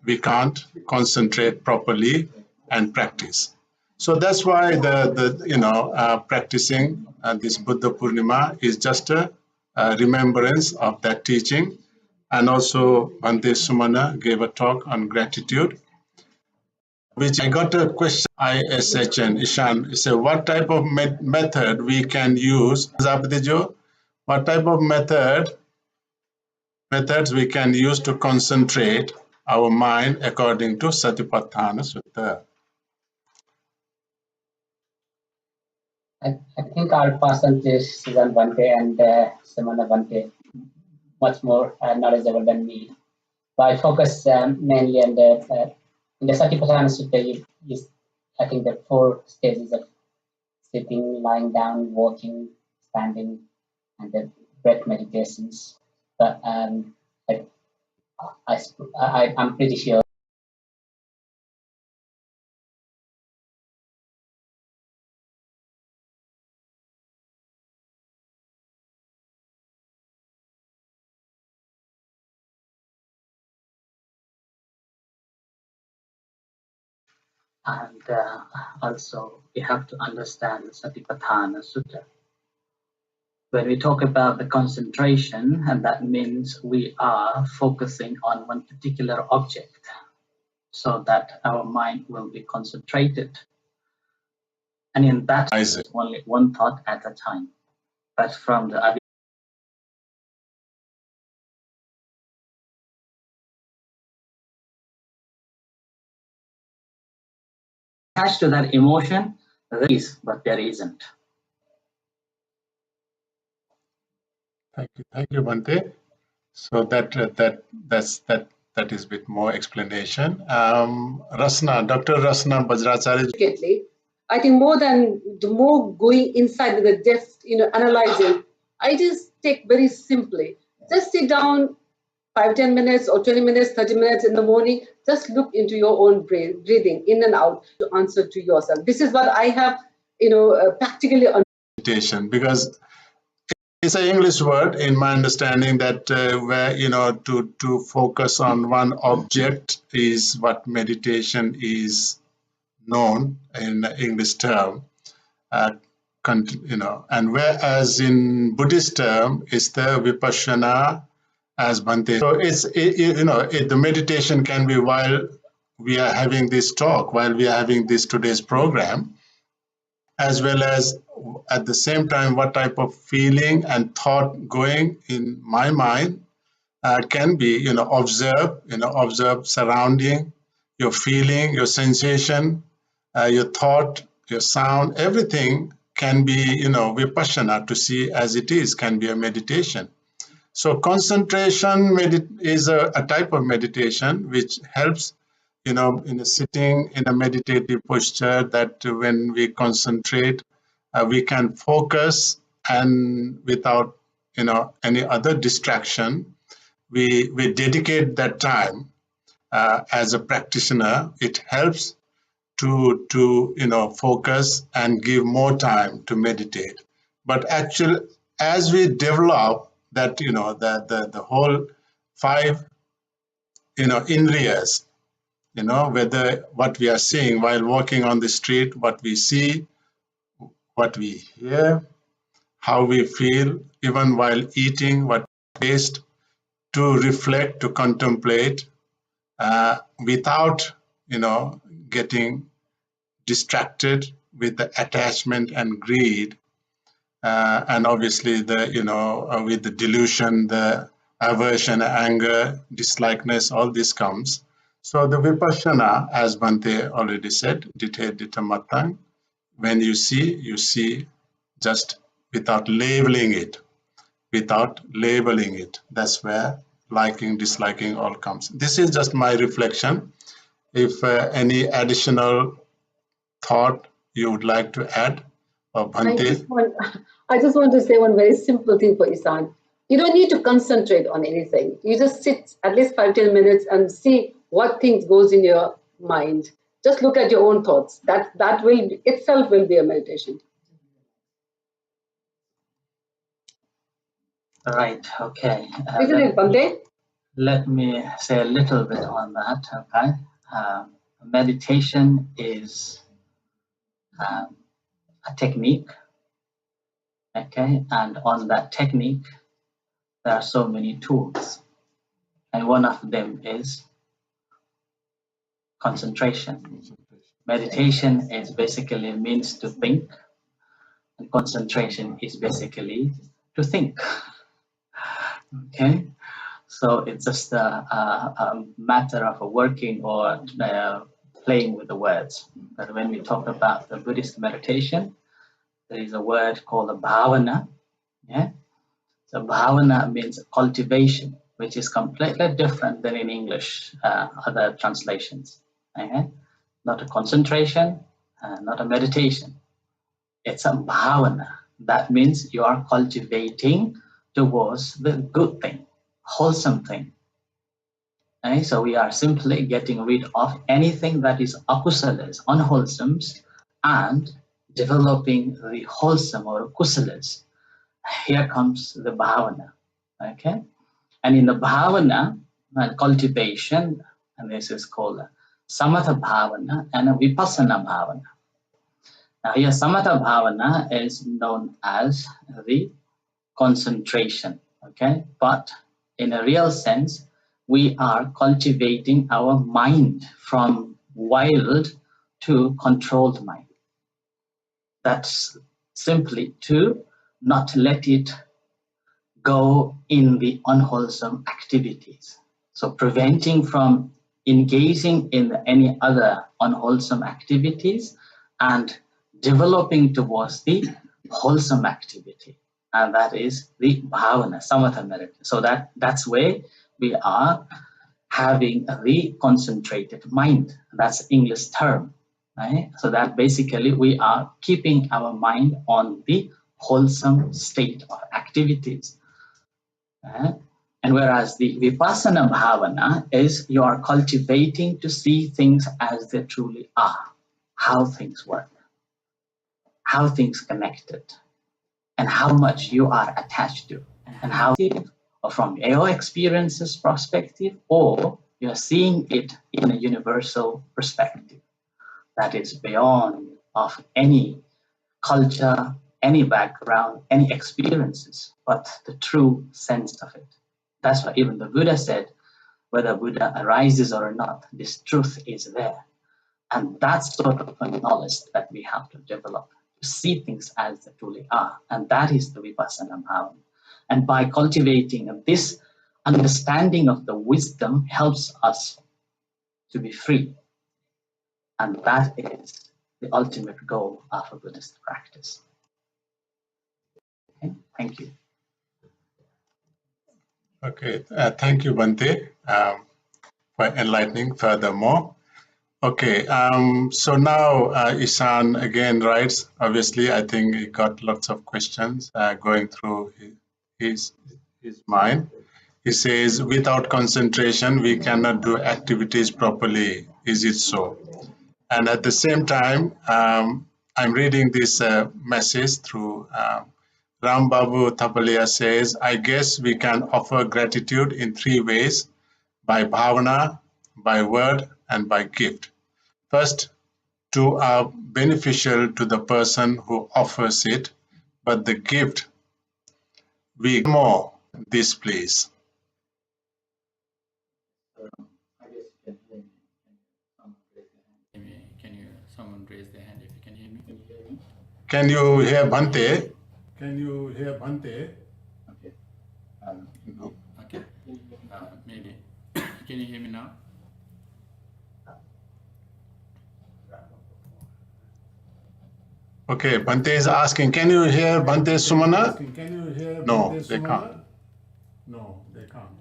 we can't concentrate properly and practice. So that's why practicing this Buddha Purnima is just a remembrance of that teaching. And also, Bhante Sumana gave a talk on gratitude, which I got a question, ISHN, Ishan, say what type of method we can use, what type of methods we can use to concentrate our mind according to Satipatthana Sutta. I think I'll pass on to Susan Bante and Simona Bante, much more knowledgeable than me. But I focus mainly on in the Satipatthana Sutta, I think the 4 stages of sitting, lying down, walking, standing, and the breath meditations. But I'm pretty sure. And also, we have to understand the Satipatthana Sutta. When we talk about the concentration, and that means we are focusing on one particular object so that our mind will be concentrated. And in that, only one thought at a time. But from the attached to that emotion, there is, but there isn't. Thank you, Bante. So that is a bit more explanation. Rasna, Dr. Rasna Bajracharya. I think the more going inside with the depth, analyzing, I just take very simply. Just sit down 5-10 minutes or 20 minutes, 30 minutes in the morning. Just look into your own breathing in and out to answer to yourself. This is what I have, practically on meditation, because it's an English word in my understanding that where to focus on one object is what meditation is known in English term, and whereas in Buddhist term is the vipassana as Bhante. So the meditation can be while we are having this talk, while we are having this today's program, as well as at the same time what type of feeling and thought going in my mind can be, observe surrounding, your feeling, your sensation, your thought, your sound, everything can be, vipassana, to see as it is, can be a meditation. So concentration is a type of meditation which helps, in a sitting in a meditative posture, that when we concentrate, we can focus, and without, any other distraction, we dedicate that time. As a practitioner, it helps to focus and give more time to meditate. But actually, as we develop that, the whole 5 indriyas, whether what we are seeing while walking on the street, what we see, what we hear, how we feel, even while eating, what we taste, to reflect, to contemplate, without getting distracted with the attachment and greed, and obviously with the delusion, the aversion, anger, dislikeness, all this comes. So the vipassana, as Bhante already said, dithe ditthamatang, when you see just without labeling it, That's where liking, disliking all comes. This is just my reflection. If any additional thought you would like to add, Bhante? I just want to say one very simple thing for Isan. You don't need to concentrate on anything. You just sit at least 5-10 minutes and see what things goes in your mind. Just look at your own thoughts. That will itself will be a meditation. Right, okay. Isn't it, Bhante? Let me say a little bit on that, okay? Meditation is a technique, okay? And on that technique, there are so many tools. And one of them is concentration. Meditation is basically means to think, and concentration is basically to think. Okay, so it's just a matter of working or playing with the words. But when we talk about the Buddhist meditation, there is a word called a bhavana. Yeah? So bhavana means cultivation, which is completely different than in English, other translations. Okay? Not a concentration, not a meditation. It's a bhavana. That means you are cultivating towards the good thing, wholesome thing. Okay? So we are simply getting rid of anything that is akusalas, unwholesomes, and developing the wholesome or kusalas. Here comes the bhavana. Okay? And in the bhavana cultivation, and this is called samatha bhavana and a vipassana bhavana. Now here samatha bhavana is known as the concentration, okay? But in a real sense, we are cultivating our mind from wild to controlled mind. That's simply to not let it go in the unwholesome activities. So preventing from engaging in any other unwholesome activities and developing towards the wholesome activity. And that is the bhavana, samatha meditation. So that's where we are having the concentrated mind. That's English term. Right? So that basically we are keeping our mind on the wholesome state of activities. And whereas the vipassana bhavana is you are cultivating to see things as they truly are, how things work, how things connected, and how much you are attached to, and how or from your experiences perspective, or you're seeing it in a universal perspective that is beyond of any culture, any background, any experiences, but the true sense of it. That's why even the Buddha said, whether Buddha arises or not, this truth is there. And that's sort of a knowledge that we have to develop, to see things as they truly are. And that is the vipassana bhavana. And by cultivating this understanding of the wisdom helps us to be free. And that is the ultimate goal of a Buddhist practice. Okay, thank you. Okay, thank you, Bhante, for enlightening furthermore. Okay, so now Ishan again writes, obviously, I think he got lots of questions going through his mind. He says, without concentration, we cannot do activities properly. Is it so? And at the same time, I'm reading this message through Ram Babu Thapalia says, I guess we can offer gratitude in 3 ways, by bhavana, by word, and by gift. First, 2 are beneficial to the person who offers it, but the gift, we more this please. Can you, someone raise their hand if you can hear me? Can you hear Bhante? Can you hear Bhante? Okay. Okay. Maybe. Can you hear me now? Okay, Bhante is asking, can you hear Bhante Sumana? No, they can't. No, they can't.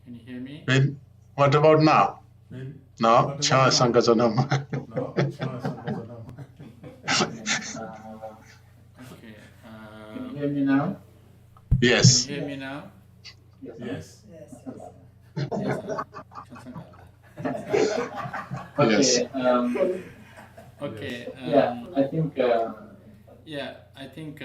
Can you hear me? What about now? No, Cha Sankasanam. Okay. Can you hear me now? Yes. Can you hear me now? Yes. Okay. Okay. Yeah, I think. Yeah, I think.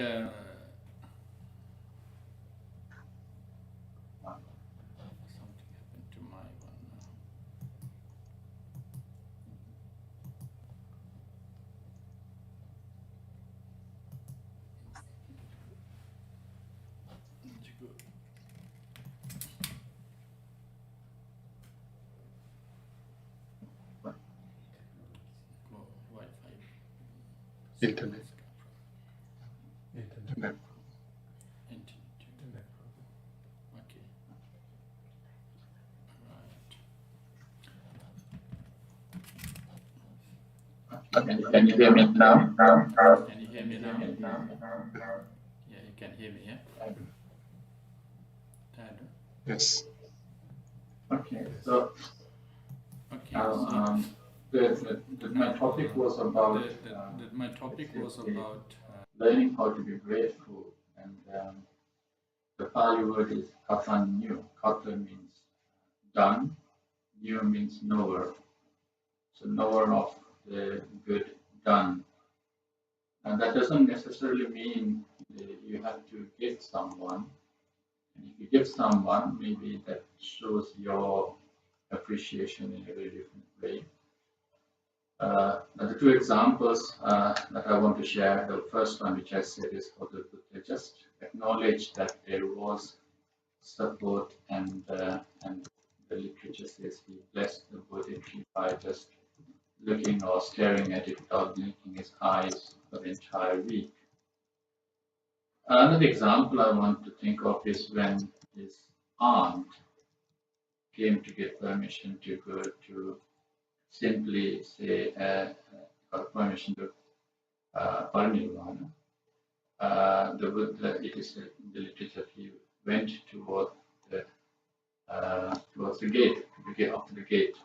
Something happened to my one now. Wi-Fi. Internet. Internet. Okay. Right. Okay, can you hear me now? Can you hear me now? Yeah, you can hear me, yeah? Tad. Yes. Okay, so Okay, now, so my topic was about my topic was about learning how to be grateful, and the Pali word is katanyu. Kata means done, new means knower. So knower of the good done. And that doesn't necessarily mean you have to give someone. And if you give someone, maybe that shows your appreciation in a very different way. The two examples that I want to share, the first one which I said is for the Buddha, just acknowledge that there was support, and the literature says he blessed the Buddha tree by just looking or staring at it without blinking his eyes for the entire week. Another example I want to think of is when his aunt came to get permission to go to simply say, got permission to Parinirvana. It is in the literature, he went towards the gate, up to the gate,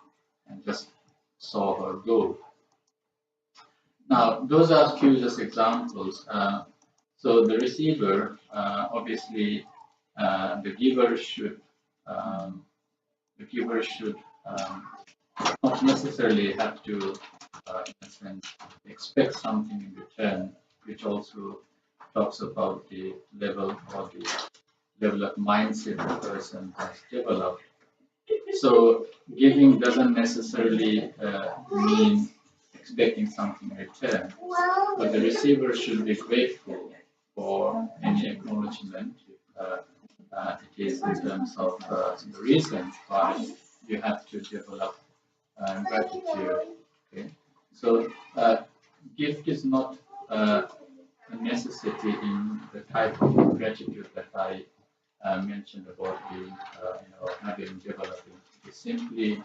and just saw her go. Now, those are a few just examples. So the receiver, obviously, the giver should not necessarily have to, in a sense, expect something in return, which also talks about the level or the level of mindset the person has developed. So giving doesn't necessarily mean expecting something in return, but the receiver should be grateful for any acknowledgement. It is in terms of the reason why you have to develop gratitude. Okay, so gift is not a necessity in the type of gratitude that I mentioned about being, having developing. It's simply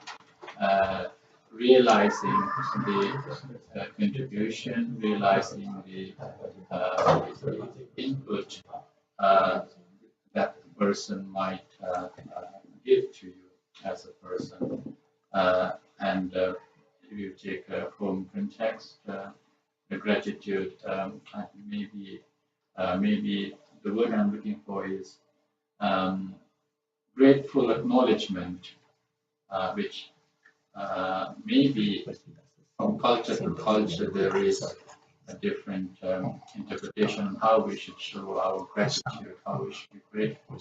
realizing the contribution, realizing the input that the person might give to you as a person. And if you take a home context, the gratitude, maybe the word I'm looking for is grateful acknowledgement, which maybe from culture to culture there is a different interpretation on how we should show our gratitude, how we should be grateful.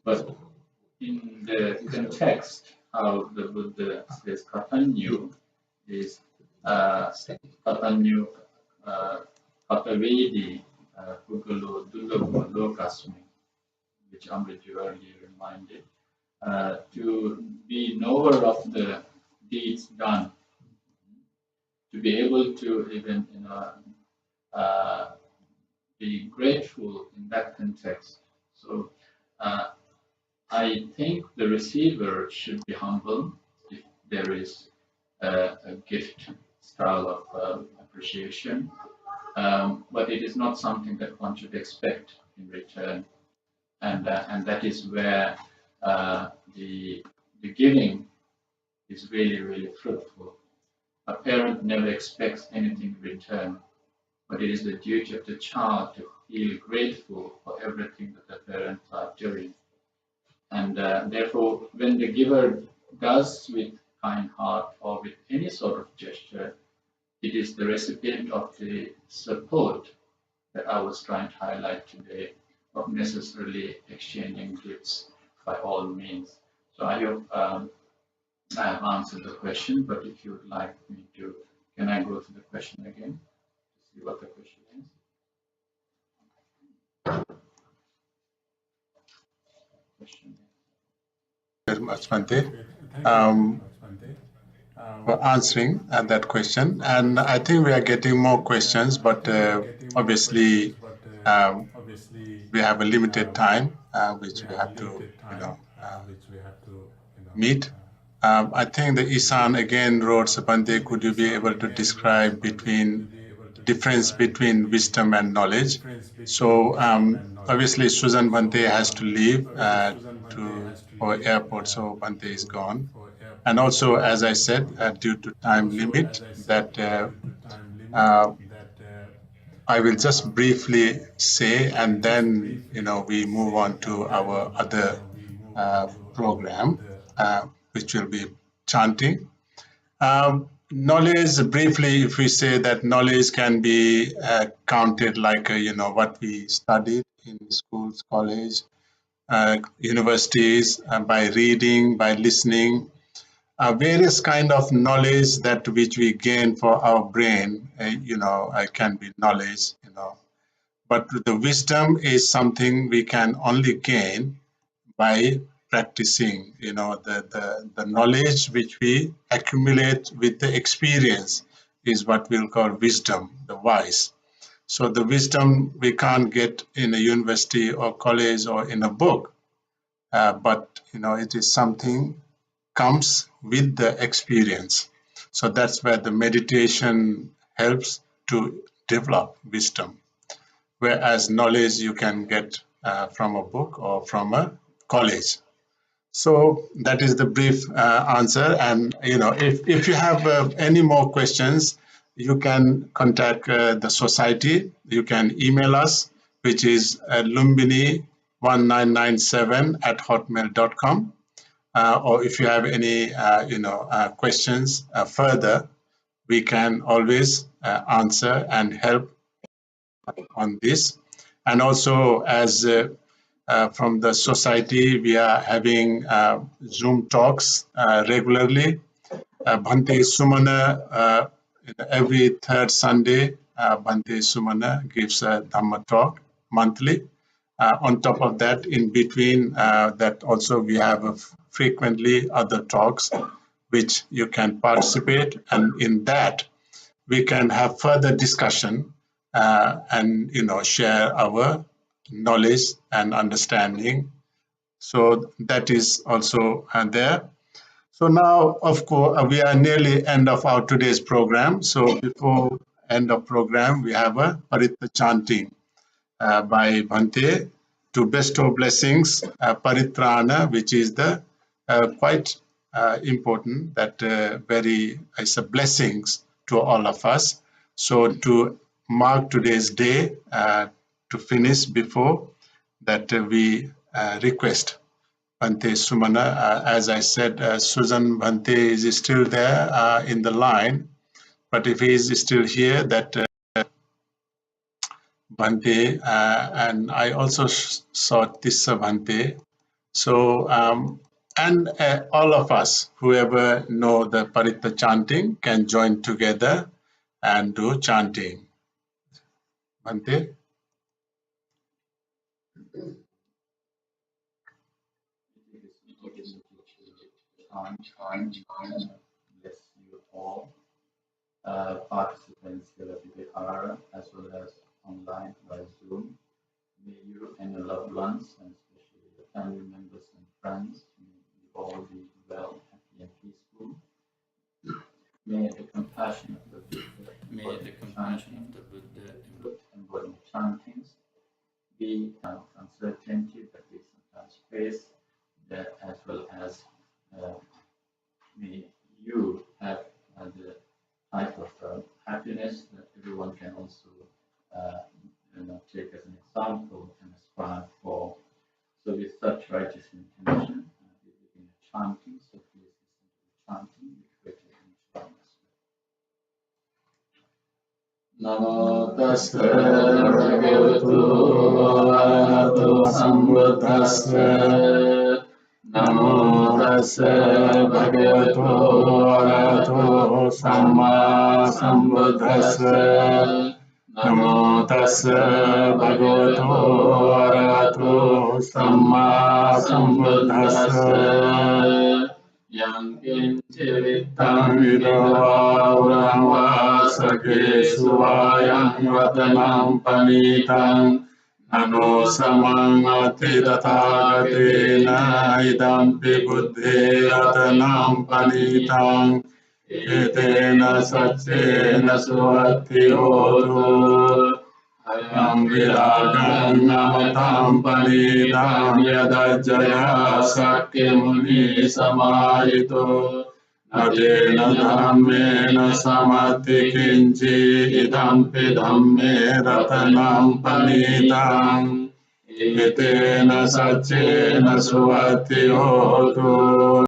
But in the context, how the Buddha says katanyu is katanyu katavedi pugalo dulago lokasmi, which Amriju earlier reminded, to be knower of the deeds done, to be able to even be grateful in that context. So I think the receiver should be humble if there is a gift style of appreciation, but it is not something that one should expect in return, and that is where the giving is really, really fruitful. A parent never expects anything in return, but it is the duty of the child to feel grateful for everything that the parents are doing. And therefore, when the giver does with kind heart or with any sort of gesture, it is the recipient of the support that I was trying to highlight today, not necessarily exchanging gifts by all means. So I hope I have answered the question, but if you would like me to, can I go to the question again to see what the question is? Very much, Bhante, for answering that question. And I think we are getting more questions, but obviously we have a limited time which we have to, meet. I think the Isan again wrote, Bhante, could you be able to describe difference between wisdom and knowledge? So obviously Susan Bhante has to leave for airport, so Bhante is gone. And also, as I said, due to time limit, that I will just briefly say, and then we move on to our other program, which will be chanting. Knowledge, briefly, if we say that knowledge can be counted like what we studied in schools, college, universities, by reading, by listening, various kind of knowledge that which we gain for our brain, can be knowledge, but the wisdom is something we can only gain by practicing, the knowledge which we accumulate with the experience is what we'll call wisdom, the wise. So the wisdom we can't get in a university or college or in a book, but it is something comes with the experience. So that's where the meditation helps to develop wisdom. Whereas knowledge you can get from a book or from a college. So that is the brief answer. And if you have any more questions, you can contact the society. You can email us, which is lumbini1997@hotmail.com. Or if you have any questions further, we can always answer and help on this. And also, as from the society, we are having Zoom talks regularly. Bhante Sumana, every third Sunday, Bhante Sumana gives a Dhamma talk monthly. On top of that, in between that also we have frequently other talks which you can participate, and in that we can have further discussion and share our knowledge and understanding. So that is also there. So now, of course, we are nearly end of our today's program. So before end of program, we have a Paritta chanting by Bhante to bestow blessings, Paritrana, which is the quite important, that it's a blessings to all of us. So to mark today's day, to finish before that, we request Bhante Sumana. As I said, Susan Bhante is still there in the line, but if he is still here, that Bhante, and I also saw Tissa Bhante. So, and all of us, whoever know the Paritta chanting, can join together and do chanting. Bhante? Bless you all, participants here at Vihara as well as online by Zoom. May you and your loved ones, and especially your family members and friends, may you all be well, happy, and peaceful. May the compassion of the Buddha embody chantings be uncertainty that we sometimes face, that as well as may you have the type of happiness that everyone can also take as an example and aspire for. So with such righteous intention, we begin chanting. So please listen to the chanting, which we're taking join as well. Namo tassa bhagavato arahato sambuddhassa. Namo tassa bhagavato arahato samma sambuddhassa. Namo tassa bhagavato arahato samma sambuddhassa. Yang kinciritam idavauram vasake suvayam vatanam pamitam Nano samangati tathagatena idampi buddhe ratanam panitang etena saccena suvatti hotu ayam viragam namatam panitang yadajjaya sakya muni samayito Natena dhammena samati kinci idampi dhamme ratanam panitang etena saccena suvatti hotu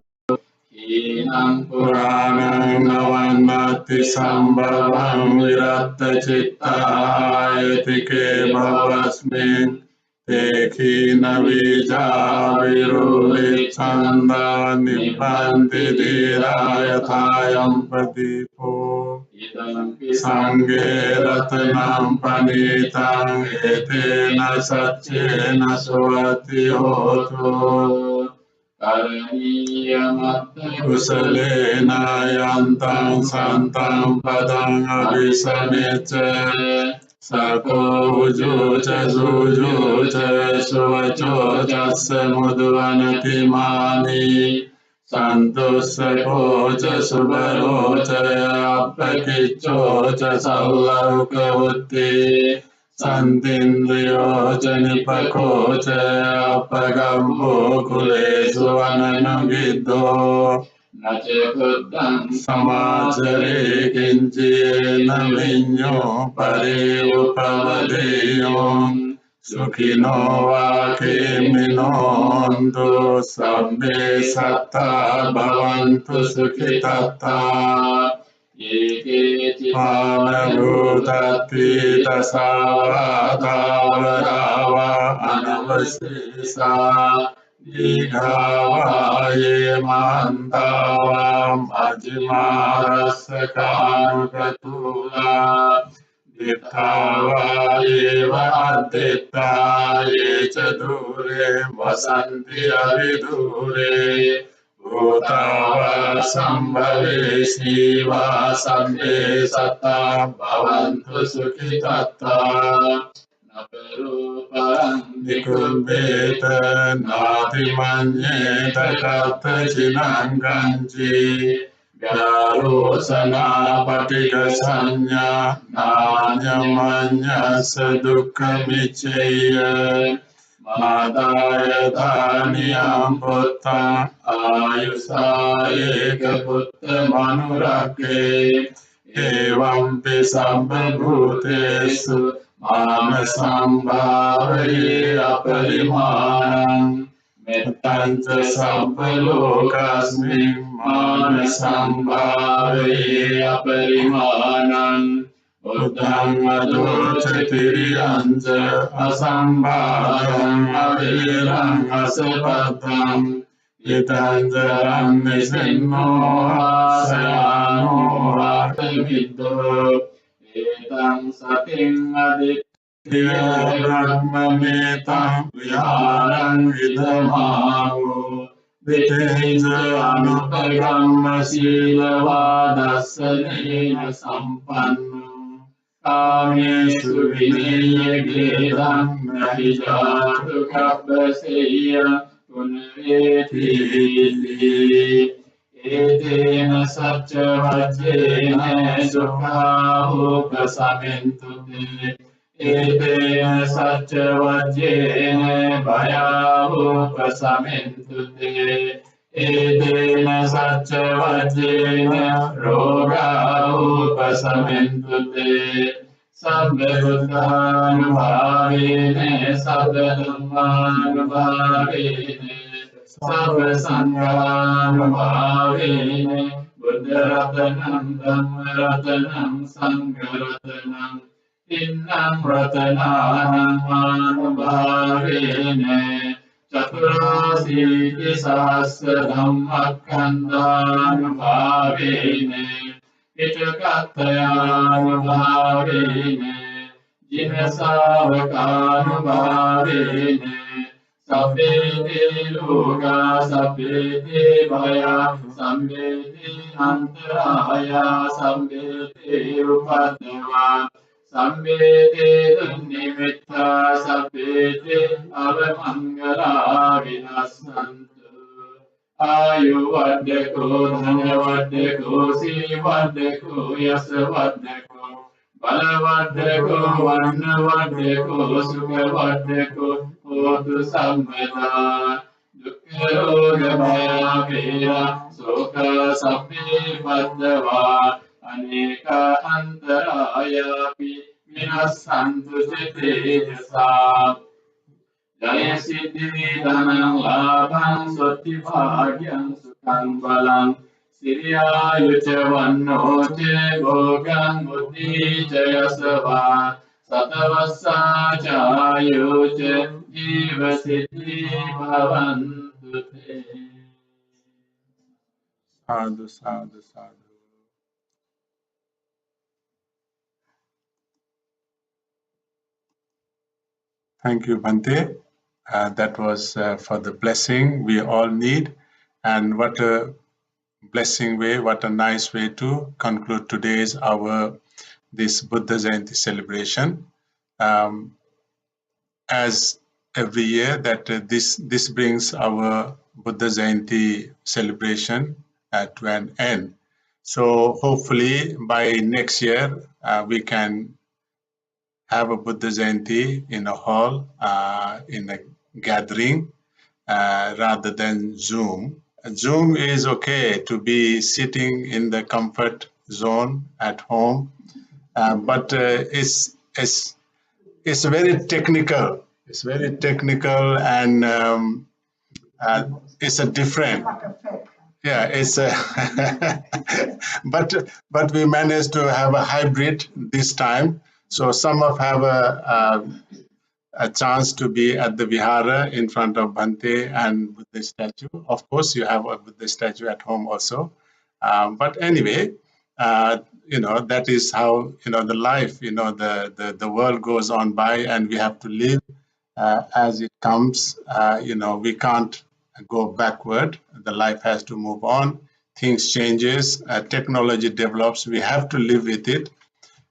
Inam puranam navannati sambhavam viratta citta etike bhavasmin Tekhina vija viruli chanda nibbanti dhirayatayam pradipo Sange ratanam panitang etena saccena suvatti hotu Kusalena yantang santang padang abhisamecha Sako ujuca sujuca suvaco jassa mudvanati mani Santussako ca subaro ca appakicco ca sallauka utti Santindriyo ca nipako ca appagampo kulesu ananagiddo Nace buddham samacare kincena vinyo pare upavadeyo Sukhino vakemino onto sabbe satta bhavantu sukhitatta Panabhutati tasavata varava anavasesa Digavaye mantava majjimarasa kanukatula Dittavaye vaddhittaye chadure vasanti avidure Bhutava sambhave siva sabbe satta bhavantu sukhitatta Naparupam nikumbeta nati manyeta katta chinanganji Vyarosana patika sanya nanya manya sadukha micheya Madaya dhaniyam putta ayusa eka putta manurake Evampi sabba bhutesu Manasambhavaye aparimanam Mettanca sabba lokasmin Manasambhavaye aparimanam Buddham adocetiriyanca asambhadam aviram asapatam Itanjaram nisinno asayano artaviddo Etam satim aditya brahmanetam viharam vidamago Vitenja anupagamma silavadasanena sampanno Kamesu vinaya gedam nahi jatu kappaseya punaveti Etena satcha vajjena sukhaho prasamintute Etena satcha vajjena bhayaho prasamintute Etena satcha vajjena rogaho prasamintute Sabbe buddhanubhavene sabbe dhammanubhavene Sabbe sanghanubhavene Buddha ratanam dhamma ratanam sangha ratanam Innam ratanam anubhavene Chaturasiti sahasra dhammakkandanubhavene Ichakattayanubhavene Jinasavakanubhavene Sabbete loka sabbete bhaya Sabbete antaraya Sabbete upadava Sabbete dunnimitta pete ave mangala vinasantu. Ayu vaddeko, dhanya vaddeko, siri vaddeko, yasa vaddeko, bala vaddeko, vanna vaddeko, sukha vaddeko, hotu sammata. Dukkha bhaya vira, sukha sabbi vaddava, aneka antaraya pi vinasantu jitejasa. Jaya Siddhi Dhanam Labham Swati Bhagyam Sukham Balam Siriya Yucha Vannoche Bhogam Buddhi Jaya Sava Satavasa Chayuche Jiva Siddhi Bhavantu Te. Sadhu, sadhu, sadhu. Thank you, Bhante. That was for the blessing we all need. And what a blessing way, what a nice way to conclude today's this Buddha Jayanti celebration. As every year that this brings our Buddha Jayanti celebration to an end. So hopefully by next year we can have a Buddha Jayanti in a hall, in a gathering, rather than Zoom. Zoom is okay to be sitting in the comfort zone at home, but it's very technical. It's very technical, and it's a different. Yeah, it's a but we managed to have a hybrid this time. So some of have a chance to be at the vihara in front of Bhante and Buddha statue. Of course, you have a Buddha statue at home also. But anyway, that is how, the life, the world goes on by, and we have to live as it comes. We can't go backward. The life has to move on. Things changes, technology develops. We have to live with it.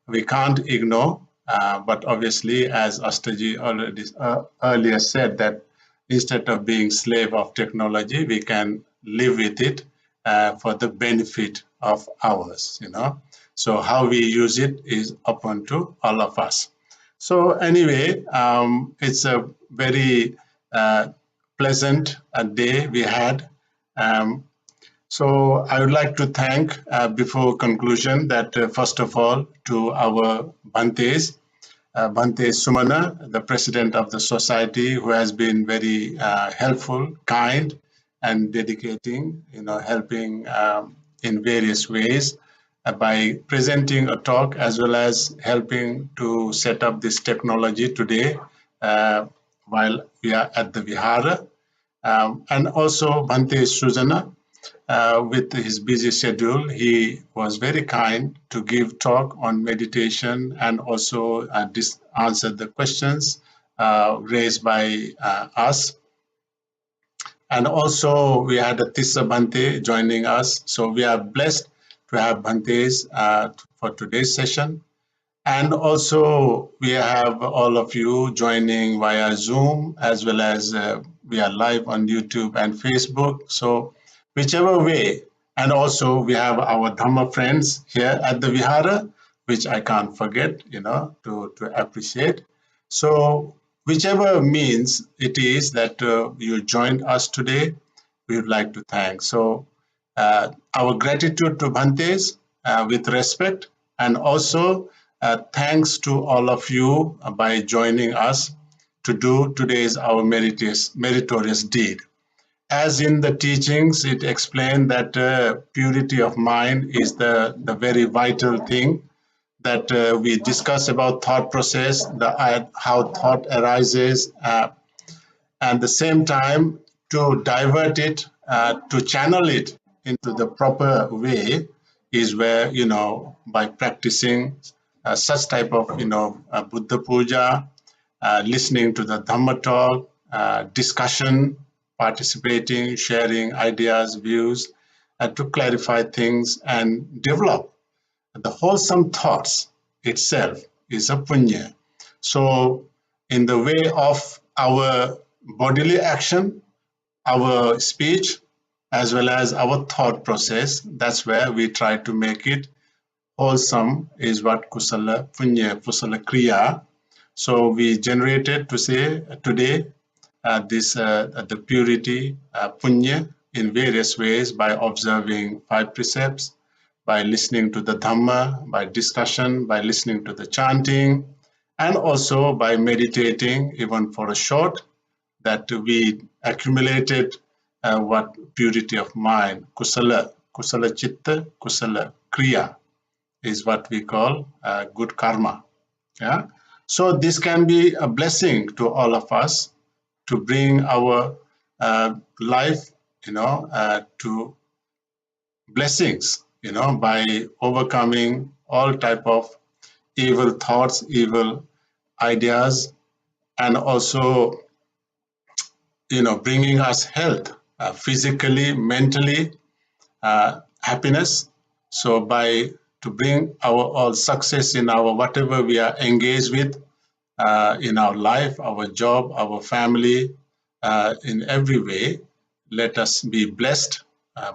We can't ignore. But obviously, as Astaji already earlier said, that instead of being slave of technology, we can live with it for the benefit of ours. So how we use it is upon to all of us. So anyway, it's a very pleasant day we had. So I would like to thank, before conclusion, that first of all to our Bhantes, Bhante Sumana, the president of the society, who has been very helpful, kind, and dedicating, helping in various ways by presenting a talk as well as helping to set up this technology today while we are at the Vihara. And also Bhante Sujana, with his busy schedule, he was very kind to give talk on meditation and also answer the questions raised by us. And also we had a Tissa Bhante joining us. So we are blessed to have Bhantes for today's session. And also we have all of you joining via Zoom, as well as we are live on YouTube and Facebook. So whichever way, and also we have our Dhamma friends here at the Vihara, which I can't forget, to appreciate. So whichever means it is that you joined us today, we would like to thank. So our gratitude to Bhantes with respect, and also thanks to all of you by joining us to do today's our meritorious deed. As in the teachings, it explained that purity of mind is the very vital thing that we discuss about thought process, how thought arises, and the same time to divert it, to channel it into the proper way is where, by practicing such type of, Buddha Puja, listening to the Dhamma talk, discussion, participating, sharing ideas, views, to clarify things and develop the wholesome thoughts itself is a punya. So in the way of our bodily action, our speech, as well as our thought process. That's where we try to make it wholesome, is what kusala punya kusala kriya. So we generated to say today the purity punya in various ways, by observing 5 precepts, by listening to the Dhamma, by discussion, by listening to the chanting, and also by meditating even for a short, that we accumulated what purity of mind, kusala chitta, kusala kriya, is what we call good karma. Yeah. So this can be a blessing to all of us, to bring our life, to blessings, by overcoming all type of evil thoughts, evil ideas, and also, bringing us health, physically, mentally, happiness. So to bring our all success in our whatever we are engaged with, in our life, our job, our family, in every way, let us be blessed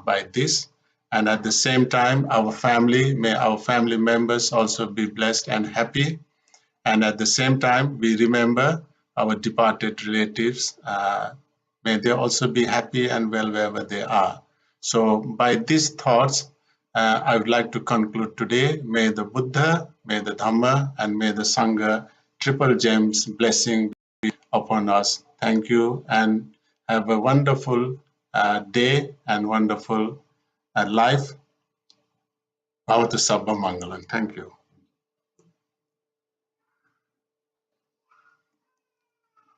by this. And at the same time, may our family members also be blessed and happy. And at the same time, we remember our departed relatives. May they also be happy and well wherever they are. So by these thoughts, I would like to conclude today. May the Buddha, may the Dhamma, and may the Sangha triple gems blessing be upon us. Thank you, and have a wonderful day and wonderful life. Bhavatu Sabba Mangalam. Thank you.